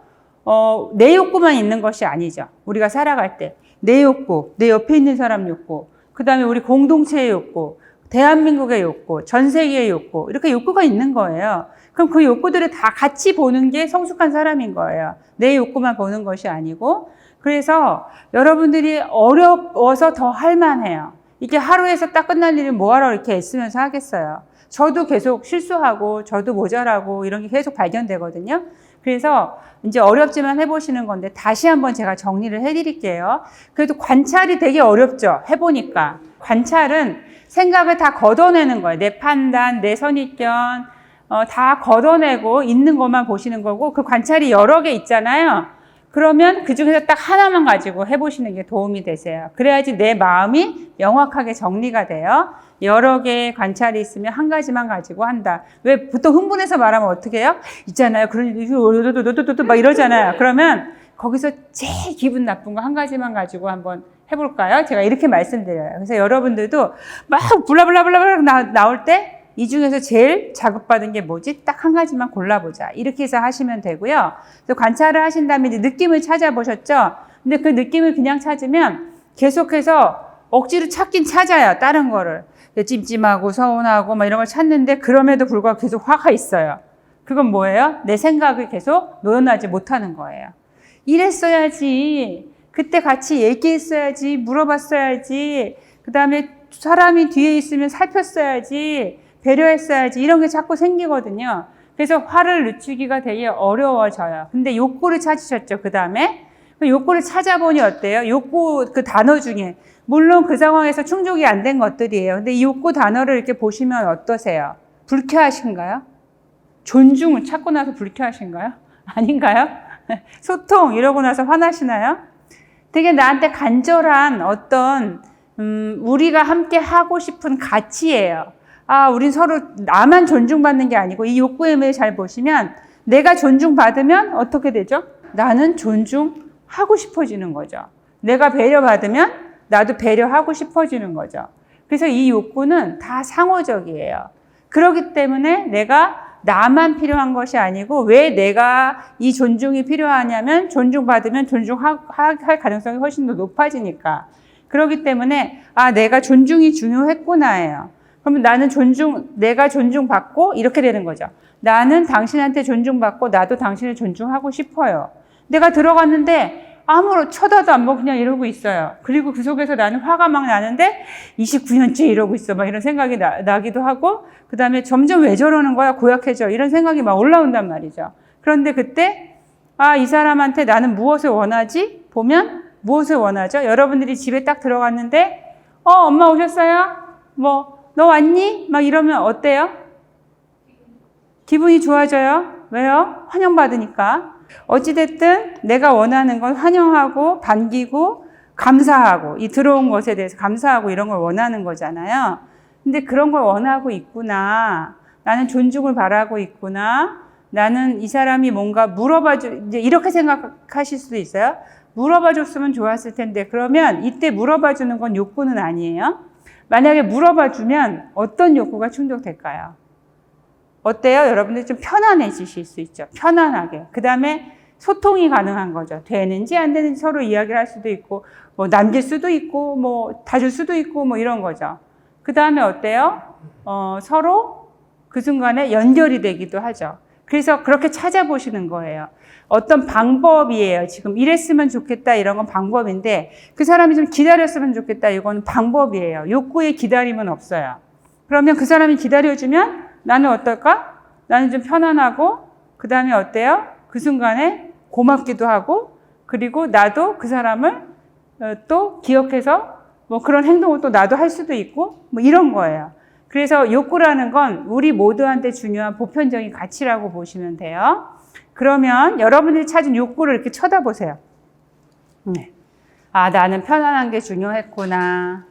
내 욕구만 있는 것이 아니죠. 우리가 살아갈 때 내 욕구, 내 옆에 있는 사람 욕구, 그 다음에 우리 공동체의 욕구, 대한민국의 욕구, 전 세계의 욕구, 이렇게 욕구가 있는 거예요. 그럼 그 욕구들을 다 같이 보는 게 성숙한 사람인 거예요. 내 욕구만 보는 것이 아니고. 그래서 여러분들이 어려워서 더 할만해요. 이게 하루에서 딱 끝날 일을 뭐하러 이렇게 애쓰면서 하겠어요. 저도 계속 실수하고 저도 모자라고 이런 게 계속 발견되거든요. 그래서 이제 어렵지만 해보시는 건데 다시 한번 제가 정리를 해드릴게요. 그래도 관찰이 되게 어렵죠. 해보니까. 관찰은 생각을 다 걷어내는 거예요. 내 판단, 내 선입견 다 걷어내고 있는 것만 보시는 거고 그 관찰이 여러 개 있잖아요. 그러면 그중에서 딱 하나만 가지고 해보시는 게 도움이 되세요. 그래야지 내 마음이 명확하게 정리가 돼요. 여러 개의 관찰이 있으면 한 가지만 가지고 한다. 왜 보통 흥분해서 말하면 어떻게 해요? 있잖아요. 막 이러잖아요. 그러면 거기서 제일 기분 나쁜 거 한 가지만 가지고 한번 해볼까요? 제가 이렇게 말씀드려요. 그래서 여러분들도 막 블라블라블라 나올 때 이 중에서 제일 자극받은 게 뭐지? 딱 한 가지만 골라보자. 이렇게 해서 하시면 되고요. 그래서 관찰을 하신 다음에 이제 느낌을 찾아보셨죠? 근데 그 느낌을 그냥 찾으면 계속해서 억지로 찾긴 찾아요. 다른 거를. 찜찜하고 서운하고 막 이런 걸 찾는데 그럼에도 불구하고 계속 화가 있어요. 그건 뭐예요? 내 생각을 계속 노연하지 못하는 거예요. 이랬어야지. 그때 같이 얘기했어야지. 물어봤어야지. 그 다음에 사람이 뒤에 있으면 살폈어야지. 배려했어야지. 이런 게 자꾸 생기거든요. 그래서 화를 늦추기가 되게 어려워져요. 근데 욕구를 찾으셨죠. 그 다음에 욕구를 찾아보니 어때요? 욕구 그 단어 중에 물론 그 상황에서 충족이 안 된 것들이에요. 근데 이 욕구 단어를 이렇게 보시면 어떠세요? 불쾌하신가요? 존중을 찾고 나서 불쾌하신가요? 아닌가요? 소통 이러고 나서 화나시나요? 되게 나한테 간절한 어떤 우리가 함께 하고 싶은 가치예요. 우린 서로 나만 존중받는 게 아니고 이 욕구의 의미를 잘 보시면 내가 존중받으면 어떻게 되죠? 나는 존중하고 싶어지는 거죠. 내가 배려받으면 나도 배려하고 싶어지는 거죠. 그래서 이 욕구는 다 상호적이에요. 그렇기 때문에 내가 나만 필요한 것이 아니고 왜 내가 이 존중이 필요하냐면 존중받으면 존중할 가능성이 훨씬 더 높아지니까. 그렇기 때문에 내가 존중이 중요했구나예요. 그러면 나는 내가 존중받고 이렇게 되는 거죠. 나는 당신한테 존중받고 나도 당신을 존중하고 싶어요. 내가 들어갔는데 아무런 쳐다도 안 보고 그냥 이러고 있어요. 그리고 그 속에서 나는 화가 막 나는데 29년째 이러고 있어. 막 이런 생각이 나기도 하고 그 다음에 점점 왜 저러는 거야? 고약해져. 이런 생각이 막 올라온단 말이죠. 그런데 그때 이 사람한테 나는 무엇을 원하지? 보면 무엇을 원하죠? 여러분들이 집에 딱 들어갔는데 엄마 오셨어요? 너 왔니? 막 이러면 어때요? 기분이 좋아져요. 왜요? 환영받으니까. 어찌됐든 내가 원하는 건 환영하고 반기고 감사하고 이 들어온 것에 대해서 감사하고 이런 걸 원하는 거잖아요. 근데 그런 걸 원하고 있구나. 나는 존중을 바라고 있구나. 나는 이 사람이 뭔가 이제 이렇게 생각하실 수도 있어요. 물어봐 줬으면 좋았을 텐데 그러면 이때 물어봐 주는 건 욕구는 아니에요. 만약에 물어봐 주면 어떤 욕구가 충족될까요? 어때요? 여러분들 좀 편안해지실 수 있죠. 편안하게. 그 다음에 소통이 가능한 거죠. 되는지 안 되는지 서로 이야기를 할 수도 있고, 남길 수도 있고, 다 줄 수도 있고, 이런 거죠. 그 다음에 어때요? 서로 그 순간에 연결이 되기도 하죠. 그래서 그렇게 찾아보시는 거예요. 어떤 방법이에요. 지금 이랬으면 좋겠다 이런 건 방법인데 그 사람이 좀 기다렸으면 좋겠다 이건 방법이에요. 욕구에 기다림은 없어요. 그러면 그 사람이 기다려주면 나는 어떨까? 나는 좀 편안하고 그 다음에 어때요? 그 순간에 고맙기도 하고 그리고 나도 그 사람을 또 기억해서 그런 행동을 또 나도 할 수도 있고 이런 거예요. 그래서 욕구라는 건 우리 모두한테 중요한 보편적인 가치라고 보시면 돼요. 그러면 여러분들이 찾은 욕구를 이렇게 쳐다보세요. 네. 나는 편안한 게 중요했구나.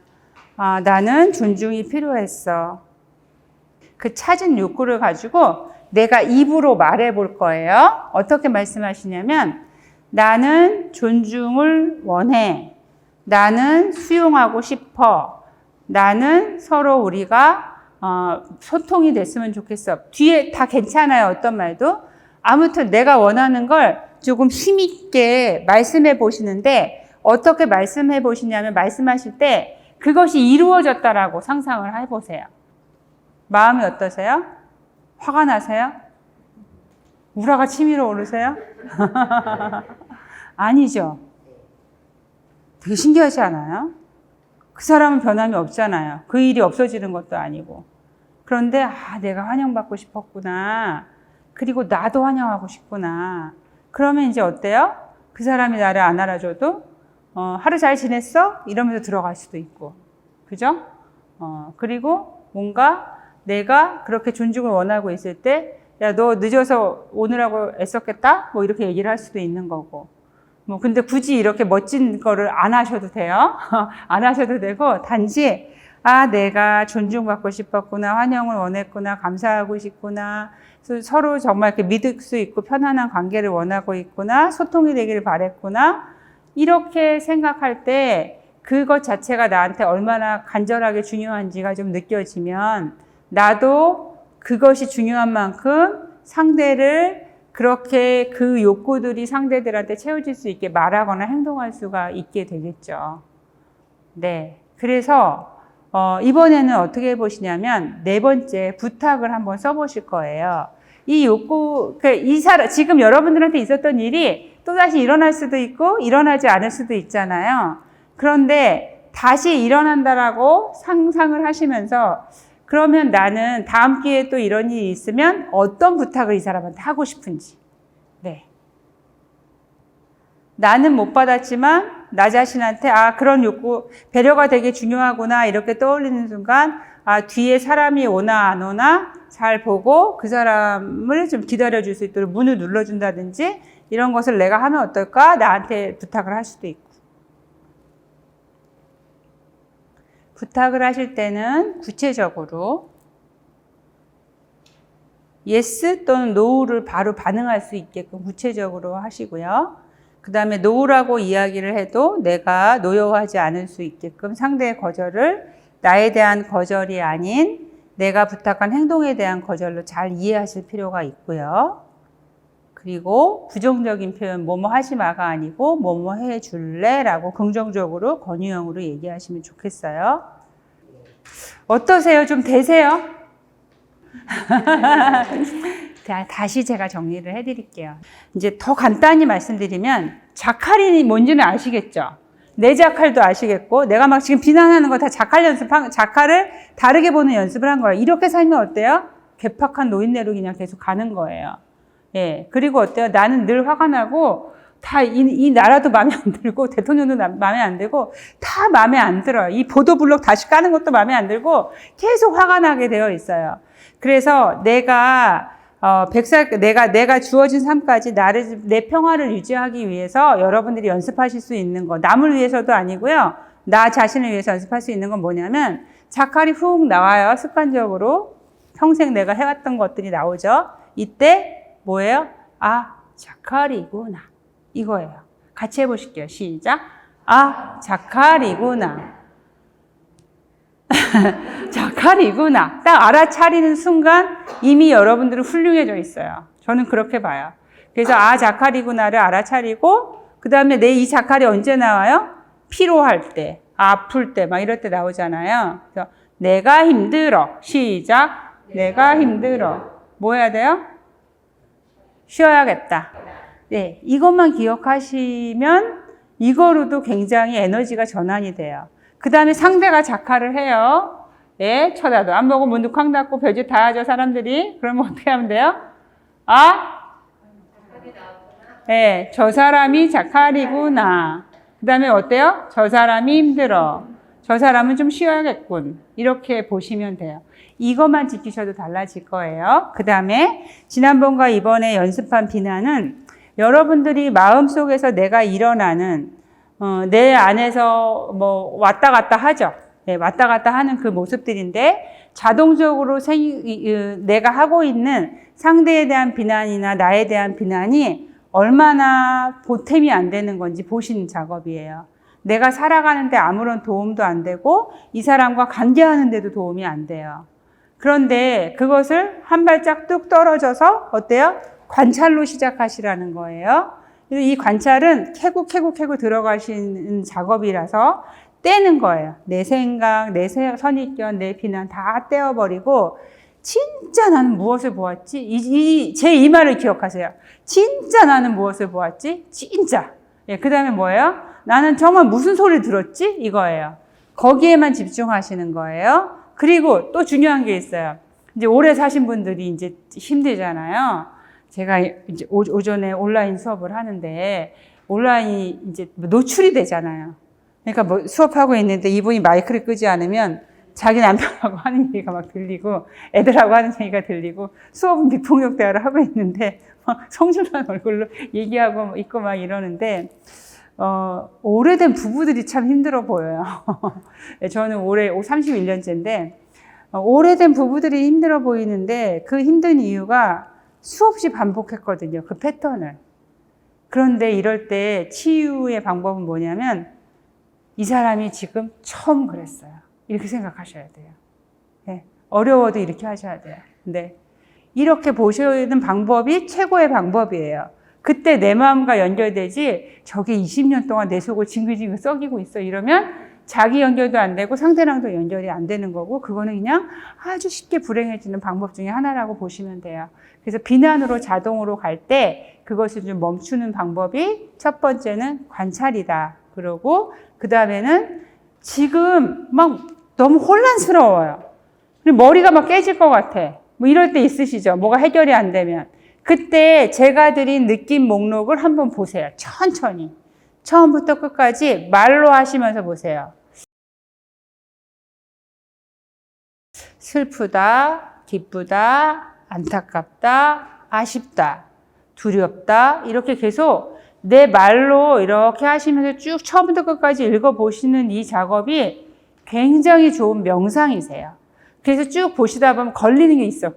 나는 존중이 필요했어. 그 찾은 욕구를 가지고 내가 입으로 말해 볼 거예요. 어떻게 말씀하시냐면 나는 존중을 원해. 나는 수용하고 싶어. 나는 서로 우리가 소통이 됐으면 좋겠어. 뒤에 다 괜찮아요. 어떤 말도. 아무튼 내가 원하는 걸 조금 힘있게 말씀해 보시는데 어떻게 말씀해 보시냐면 말씀하실 때 그것이 이루어졌다라고 상상을 해보세요. 마음이 어떠세요? 화가 나세요? 우라가 치밀어 오르세요? 아니죠. 되게 신기하지 않아요? 그 사람은 변함이 없잖아요. 그 일이 없어지는 것도 아니고. 그런데 내가 환영받고 싶었구나. 그리고 나도 환영하고 싶구나. 그러면 이제 어때요? 그 사람이 나를 안 알아줘도 하루 잘 지냈어? 이러면서 들어갈 수도 있고. 그죠? 그리고 뭔가 내가 그렇게 존중을 원하고 있을 때 야, 너 늦어서 오느라고 애썼겠다? 뭐 이렇게 얘기를 할 수도 있는 거고. 뭐 근데 굳이 이렇게 멋진 거를 안 하셔도 돼요. 안 하셔도 되고 단지 내가 존중받고 싶었구나, 환영을 원했구나, 감사하고 싶구나, 서로 정말 이렇게 믿을 수 있고 편안한 관계를 원하고 있구나, 소통이 되기를 바랬구나, 이렇게 생각할 때 그것 자체가 나한테 얼마나 간절하게 중요한지가 좀 느껴지면 나도 그것이 중요한 만큼 상대를 그렇게 그 욕구들이 상대들한테 채워질 수 있게 말하거나 행동할 수가 있게 되겠죠. 네. 그래서 이번에는 어떻게 해보시냐면 4번째 부탁을 한번 써보실 거예요. 이 욕구, 지금 여러분들한테 있었던 일이 또다시 일어날 수도 있고 일어나지 않을 수도 있잖아요. 그런데 다시 일어난다라고 상상을 하시면서 그러면 나는 다음 기회에 또 이런 일이 있으면 어떤 부탁을 이 사람한테 하고 싶은지. 네. 나는 못 받았지만 나 자신한테 그런 욕구, 배려가 되게 중요하구나 이렇게 떠올리는 순간 뒤에 사람이 오나 안 오나 잘 보고 그 사람을 좀 기다려줄 수 있도록 문을 눌러준다든지 이런 것을 내가 하면 어떨까? 나한테 부탁을 할 수도 있고. 부탁을 하실 때는 구체적으로 yes 또는 no를 바로 반응할 수 있게끔 구체적으로 하시고요. 그 다음에 no라고 이야기를 해도 내가 노여워하지 않을 수 있게끔 상대의 거절을 나에 대한 거절이 아닌 내가 부탁한 행동에 대한 거절로 잘 이해하실 필요가 있고요. 그리고 부정적인 표현 뭐뭐 하지 마가 아니고 뭐뭐 해줄래? 라고 긍정적으로 권유형으로 얘기하시면 좋겠어요. 어떠세요? 좀 되세요? 자, 다시 제가 정리를 해드릴게요. 이제 더 간단히 말씀드리면 자칼이 뭔지는 아시겠죠? 내 자칼도 아시겠고 내가 막 지금 비난하는 거 다 자칼을 다르게 보는 연습을 한 거예요. 이렇게 살면 어때요? 괴팍한 노인네로 그냥 계속 가는 거예요. 예. 그리고 어때요? 나는 늘 화가 나고 다 이 나라도 마음에 안 들고 대통령도 마음에 안 들고 다 마음에 안 들어요. 이 보도블록 다시 까는 것도 마음에 안 들고 계속 화가 나게 되어 있어요. 그래서 내가 내가 주어진 삶까지 내 평화를 유지하기 위해서 여러분들이 연습하실 수 있는 거, 남을 위해서도 아니고요. 나 자신을 위해서 연습할 수 있는 건 뭐냐면 자칼이 훅 나와요. 습관적으로 평생 내가 해왔던 것들이 나오죠. 이때 뭐예요? 자칼이구나. 이거예요. 같이 해보실게요. 시작. 자칼이구나. 자칼이구나. 딱 알아차리는 순간 이미 여러분들은 훌륭해져 있어요. 저는 그렇게 봐요. 그래서 자칼이구나를 알아차리고 그 다음에 내 이 자칼이 언제 나와요? 피로할 때, 아플 때, 막 이럴 때 나오잖아요. 그래서 내가 힘들어. 시작. 내가 힘들어. 뭐 해야 돼요? 쉬어야겠다. 네, 이것만 기억하시면 이거로도 굉장히 에너지가 전환이 돼요. 그 다음에 상대가 자칼을 해요. 예, 쳐다도 안 보고 문 쾅 닫고 별짓 다 하죠, 사람들이. 그러면 어떻게 하면 돼요? 예, 저 사람이 자칼이구나. 그 다음에 어때요? 저 사람이 힘들어. 저 사람은 좀 쉬어야겠군. 이렇게 보시면 돼요. 이것만 지키셔도 달라질 거예요. 그 다음에 지난번과 이번에 연습한 비난은 여러분들이 마음속에서 내가 일어나는 내 안에서 뭐 왔다 갔다 하죠. 네, 왔다 갔다 하는 그 모습들인데 자동적으로 내가 하고 있는 상대에 대한 비난이나 나에 대한 비난이 얼마나 보탬이 안 되는 건지 보시는 작업이에요. 내가 살아가는데 아무런 도움도 안 되고 이 사람과 관계하는데도 도움이 안 돼요. 그런데 그것을 한 발짝 뚝 떨어져서 어때요? 관찰로 시작하시라는 거예요. 그래서 이 관찰은 캐고 들어가시는 작업이라서 떼는 거예요. 내 생각, 내 선입견, 내 비난 다 떼어버리고 진짜 나는 무엇을 보았지? 제 이 말을 기억하세요. 진짜 나는 무엇을 보았지? 진짜. 예, 그 다음에 뭐예요? 나는 정말 무슨 소리를 들었지? 이거예요. 거기에만 집중하시는 거예요. 그리고 또 중요한 게 있어요. 이제 오래 사신 분들이 이제 힘들잖아요. 제가 이제 오전에 온라인 수업을 하는데 온라인이 이제 노출이 되잖아요. 그러니까 뭐 수업하고 있는데 이분이 마이크를 끄지 않으면 자기 남편하고 하는 얘기가 막 들리고 애들하고 하는 얘기가 들리고 수업은 비폭력 대화를 하고 있는데 막 성질난 얼굴로 얘기하고 있고 막 이러는데 오래된 부부들이 참 힘들어 보여요. 저는 올해 31년째인데 오래된 부부들이 힘들어 보이는데 그 힘든 이유가 수없이 반복했거든요. 그 패턴을. 그런데 이럴 때 치유의 방법은 뭐냐면 이 사람이 지금 처음 그랬어요. 이렇게 생각하셔야 돼요. 네. 어려워도 이렇게 하셔야 돼요. 근데 이렇게 보시는 방법이 최고의 방법이에요. 그때 내 마음과 연결되지 저게 20년 동안 내 속을 징글징글 썩이고 있어 이러면 자기 연결도 안 되고 상대랑도 연결이 안 되는 거고 그거는 그냥 아주 쉽게 불행해지는 방법 중에 하나라고 보시면 돼요. 그래서 비난으로 자동으로 갈 때 그것을 좀 멈추는 방법이 첫 번째는 관찰이다. 그러고 그 다음에는 지금 막 너무 혼란스러워요. 그리고 머리가 막 깨질 것 같아. 뭐 이럴 때 있으시죠? 뭐가 해결이 안 되면. 그때 제가 드린 느낌 목록을 한번 보세요. 천천히. 처음부터 끝까지 말로 하시면서 보세요. 슬프다, 기쁘다, 안타깝다, 아쉽다, 두렵다. 이렇게 계속 내 말로 이렇게 하시면서 쭉 처음부터 끝까지 읽어보시는 이 작업이 굉장히 좋은 명상이세요. 그래서 쭉 보시다 보면 걸리는 게 있어.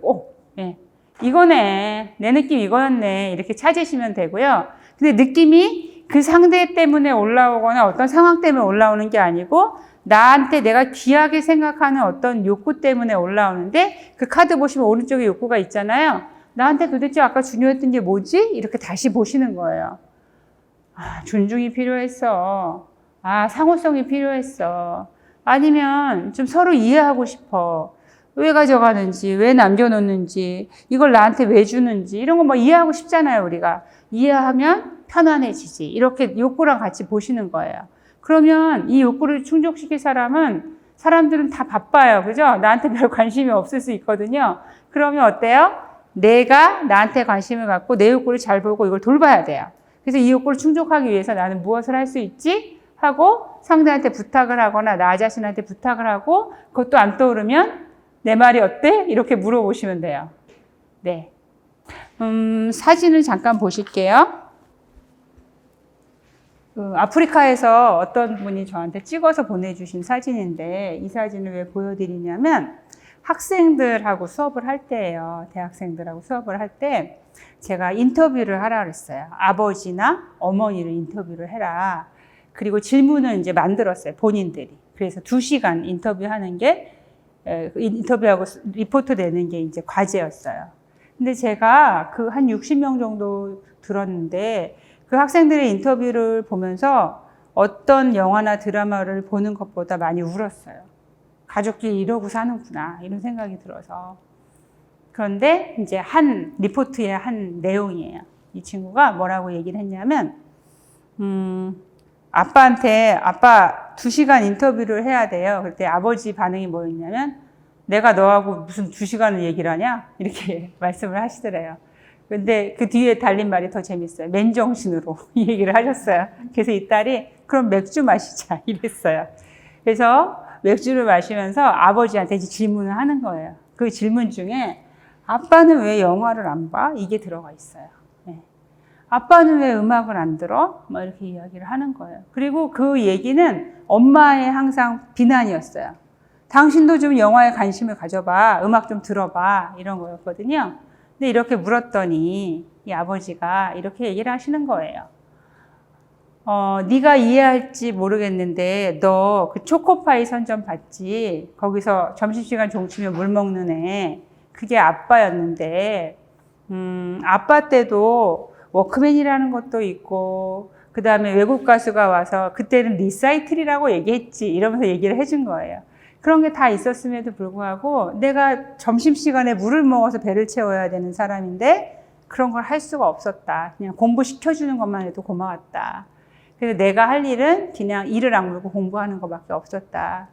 예. 이거네. 내 느낌 이거였네. 이렇게 찾으시면 되고요. 근데 느낌이 그 상대 때문에 올라오거나 어떤 상황 때문에 올라오는 게 아니고 나한테 내가 귀하게 생각하는 어떤 욕구 때문에 올라오는데 그 카드 보시면 오른쪽에 욕구가 있잖아요. 나한테 도대체 아까 중요했던 게 뭐지? 이렇게 다시 보시는 거예요. 아, 존중이 필요했어. 아, 상호성이 필요했어. 아니면 좀 서로 이해하고 싶어. 왜 가져가는지, 왜 남겨놓는지, 이걸 나한테 왜 주는지, 이런 거 뭐 이해하고 싶잖아요, 우리가. 이해하면 편안해지지. 이렇게 욕구랑 같이 보시는 거예요. 그러면 이 욕구를 충족시킬 사람들은 다 바빠요. 그죠? 나한테 별 관심이 없을 수 있거든요. 그러면 어때요? 내가 나한테 관심을 갖고 내 욕구를 잘 보고 이걸 돌봐야 돼요. 그래서 이 욕구를 충족하기 위해서 나는 무엇을 할 수 있지? 하고 상대한테 부탁을 하거나 나 자신한테 부탁을 하고 그것도 안 떠오르면 내 말이 어때? 이렇게 물어보시면 돼요. 네. 사진을 잠깐 보실게요. 아프리카에서 어떤 분이 저한테 찍어서 보내주신 사진인데 이 사진을 왜 보여드리냐면 학생들하고 수업을 할 때예요. 대학생들하고 수업을 할 때 제가 인터뷰를 하라 그랬어요. 아버지나 어머니를 인터뷰를 해라. 그리고 질문을 이제 만들었어요. 본인들이. 그래서 2시간 인터뷰하는 게 인터뷰하고 리포트 내는 게 이제 과제였어요. 근데 제가 그 한 60명 정도 들었는데 그 학생들의 인터뷰를 보면서 어떤 영화나 드라마를 보는 것보다 많이 울었어요. 가족끼리 이러고 사는구나 이런 생각이 들어서. 그런데 이제 한 리포트의 한 내용이에요. 이 친구가 뭐라고 얘기를 했냐면 아빠한테 아빠 2시간 인터뷰를 해야 돼요. 그때 아버지 반응이 뭐였냐면 내가 너하고 무슨 2시간을 얘기를 하냐? 이렇게 말씀을 하시더래요. 근데 그 뒤에 달린 말이 더 재밌어요. 맨정신으로 이 얘기를 하셨어요. 그래서 이 딸이 그럼 맥주 마시자 이랬어요. 그래서 맥주를 마시면서 아버지한테 질문을 하는 거예요. 그 질문 중에 아빠는 왜 영화를 안 봐? 이게 들어가 있어요. 네. 아빠는 왜 음악을 안 들어? 뭐 이렇게 이야기를 하는 거예요. 그리고 그 얘기는 엄마의 항상 비난이었어요. 당신도 좀 영화에 관심을 가져봐. 음악 좀 들어봐. 이런 거였거든요. 근데 이렇게 물었더니 이 아버지가 이렇게 얘기를 하시는 거예요. 네가 이해할지 모르겠는데 너 그 초코파이 선전 봤지? 거기서 점심시간 종치면 물 먹는 애. 그게 아빠였는데 아빠 때도 워크맨이라는 것도 있고 그 다음에 외국 가수가 와서 그때는 리사이틀이라고 얘기했지 이러면서 얘기를 해준 거예요. 그런 게 다 있었음에도 불구하고 내가 점심시간에 물을 먹어서 배를 채워야 되는 사람인데 그런 걸 할 수가 없었다. 그냥 공부시켜주는 것만 해도 고마웠다. 그래서 내가 할 일은 그냥 이를 악물고 공부하는 것밖에 없었다.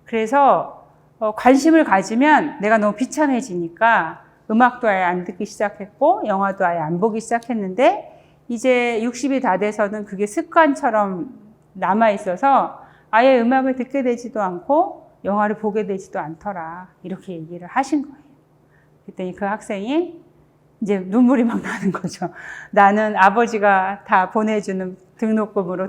그래서 관심을 가지면 내가 너무 비참해지니까 음악도 아예 안 듣기 시작했고 영화도 아예 안 보기 시작했는데 이제 60이 다 돼서는 그게 습관처럼 남아있어서 아예 음악을 듣게 되지도 않고 영화를 보게 되지도 않더라. 이렇게 얘기를 하신 거예요. 그랬더니 그 학생이 이제 눈물이 막 나는 거죠. 나는 아버지가 다 보내주는 등록금으로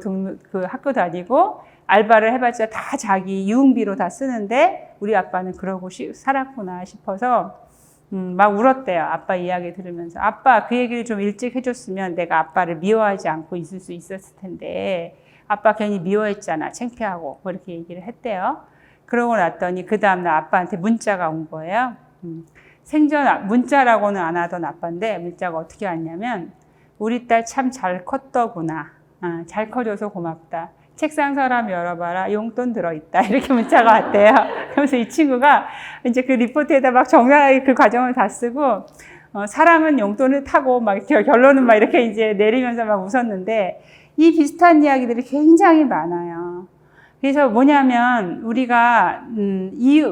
그 학교 다니고 알바를 해봤자 다 자기 유흥비로 다 쓰는데 우리 아빠는 그러고 살았구나 싶어서 막 울었대요. 아빠 이야기 들으면서. 아빠 그 얘기를 좀 일찍 해줬으면 내가 아빠를 미워하지 않고 있을 수 있었을 텐데 아빠 괜히 미워했잖아. 창피하고. 뭐 이렇게 얘기를 했대요. 그러고 났더니 그 다음날 아빠한테 문자가 온 거예요. 문자라고는 안 하던 아빠인데 문자가 어떻게 왔냐면 우리 딸 참 잘 컸더구나. 잘 커줘서 고맙다. 책상 서랍 열어봐라. 용돈 들어있다. 이렇게 문자가 왔대요. 그래서 이 친구가 이제 그 리포트에다 막 정확하게 그 과정을 다 쓰고 사람은 용돈을 타고 막 결론은 막 이렇게 이제 내리면서 막 웃었는데 이 비슷한 이야기들이 굉장히 많아요. 그래서 뭐냐면 우리가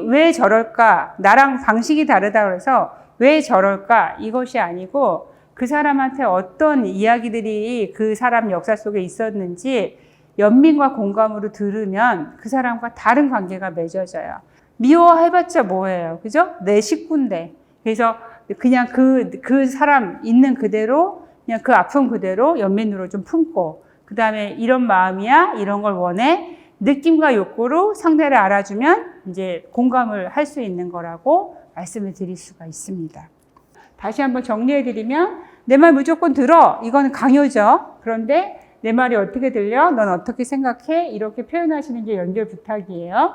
왜 저럴까? 나랑 방식이 다르다 그래서 왜 저럴까? 이것이 아니고 그 사람한테 어떤 이야기들이 그 사람 역사 속에 있었는지 연민과 공감으로 들으면 그 사람과 다른 관계가 맺어져요. 미워해봤자 뭐예요? 그죠? 내 식구인데. 그래서 그냥 그 사람 있는 그대로 그냥 그 아픔 그대로 연민으로 좀 품고 그 다음에 이런 마음이야. 이런 걸 원해. 느낌과 욕구로 상대를 알아주면 이제 공감을 할 수 있는 거라고 말씀을 드릴 수가 있습니다. 다시 한번 정리해드리면 내 말 무조건 들어. 이거는 강요죠. 그런데 내 말이 어떻게 들려? 넌 어떻게 생각해? 이렇게 표현하시는 게 연결 부탁이에요.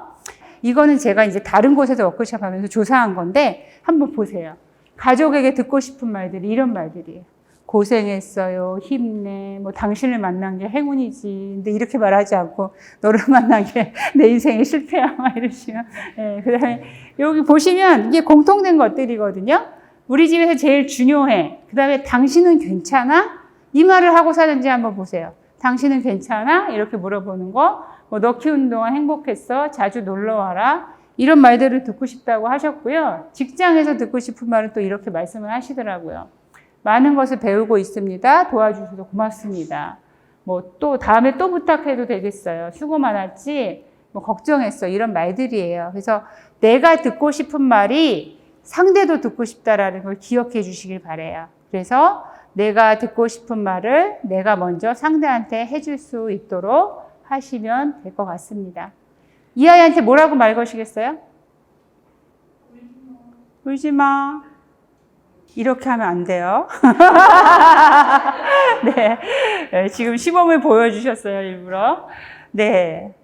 이거는 제가 이제 다른 곳에서 워크숍 하면서 조사한 건데 한번 보세요. 가족에게 듣고 싶은 말들이 이런 말들이에요. 고생했어요. 힘내. 뭐 당신을 만난 게 행운이지. 근데 이렇게 말하지 않고 너를 만난 게 내 인생의 실패야. 막 이러시면. 예, 그다음에 여기 보시면 이게 공통된 것들이거든요. 우리 집에서 제일 중요해. 그다음에 당신은 괜찮아? 이 말을 하고 사는지 한번 보세요. 당신은 괜찮아? 이렇게 물어보는 거. 뭐 너 키우는 동안 행복했어? 자주 놀러 와라. 이런 말들을 듣고 싶다고 하셨고요. 직장에서 듣고 싶은 말은 또 이렇게 말씀을 하시더라고요. 많은 것을 배우고 있습니다. 도와주셔서 고맙습니다. 뭐 또 다음에 또 부탁해도 되겠어요. 수고 많았지? 뭐 걱정했어. 이런 말들이에요. 그래서 내가 듣고 싶은 말이 상대도 듣고 싶다라는 걸 기억해 주시길 바라요. 그래서 내가 듣고 싶은 말을 내가 먼저 상대한테 해줄 수 있도록 하시면 될 것 같습니다. 이 아이한테 뭐라고 말 거시겠어요? 울지 마. 이렇게 하면 안 돼요. 네. 지금 시범을 보여주셨어요, 일부러. 네.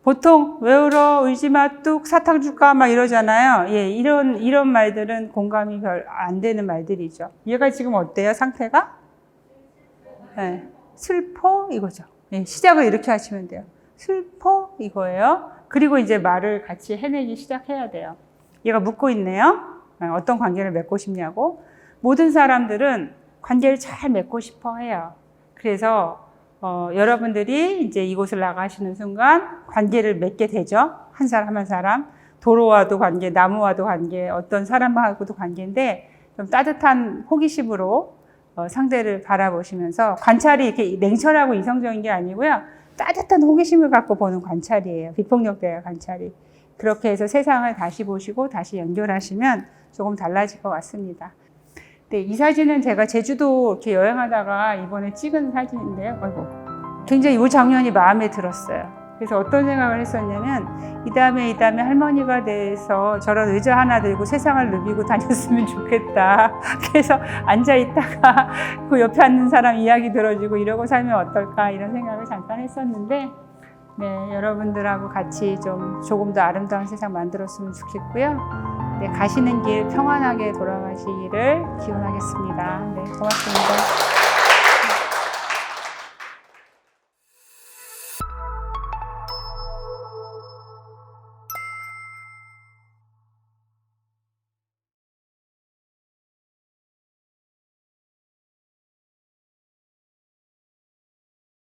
보통, 왜 울어? 울지 마, 뚝, 사탕 줄까? 막 이러잖아요. 예, 이런 말들은 공감이 별 안 되는 말들이죠. 얘가 지금 어때요, 상태가? 네. 슬퍼? 이거죠. 예, 시작을 이렇게 하시면 돼요. 슬퍼? 이거예요. 그리고 이제 말을 같이 해내기 시작해야 돼요. 얘가 묻고 있네요. 어떤 관계를 맺고 싶냐고. 모든 사람들은 관계를 잘 맺고 싶어 해요. 그래서 여러분들이 이제 이곳을 나가시는 순간 관계를 맺게 되죠. 한 사람 한 사람. 도로와도 관계, 나무와도 관계, 어떤 사람하고도 관계인데 좀 따뜻한 호기심으로 상대를 바라보시면서 관찰이 이렇게 냉철하고 이성적인 게 아니고요. 따뜻한 호기심을 갖고 보는 관찰이에요. 비폭력 대화 관찰이. 그렇게 해서 세상을 다시 보시고 다시 연결하시면 조금 달라질 것 같습니다. 네, 이 사진은 제가 제주도 이렇게 여행하다가 이번에 찍은 사진인데요. 아이고, 굉장히 이 장면이 마음에 들었어요. 그래서 어떤 생각을 했었냐면 이 다음에 할머니가 돼서 저런 의자 하나 들고 세상을 누비고 다녔으면 좋겠다. 그래서 앉아있다가 그 옆에 앉는 사람 이야기 들어주고 이러고 살면 어떨까 이런 생각을 잠깐 했었는데 네, 여러분들하고 같이 조금 더 아름다운 세상 만들었으면 좋겠고요. 네, 가시는 길 평안하게 돌아가시기를 기원하겠습니다. 네, 고맙습니다.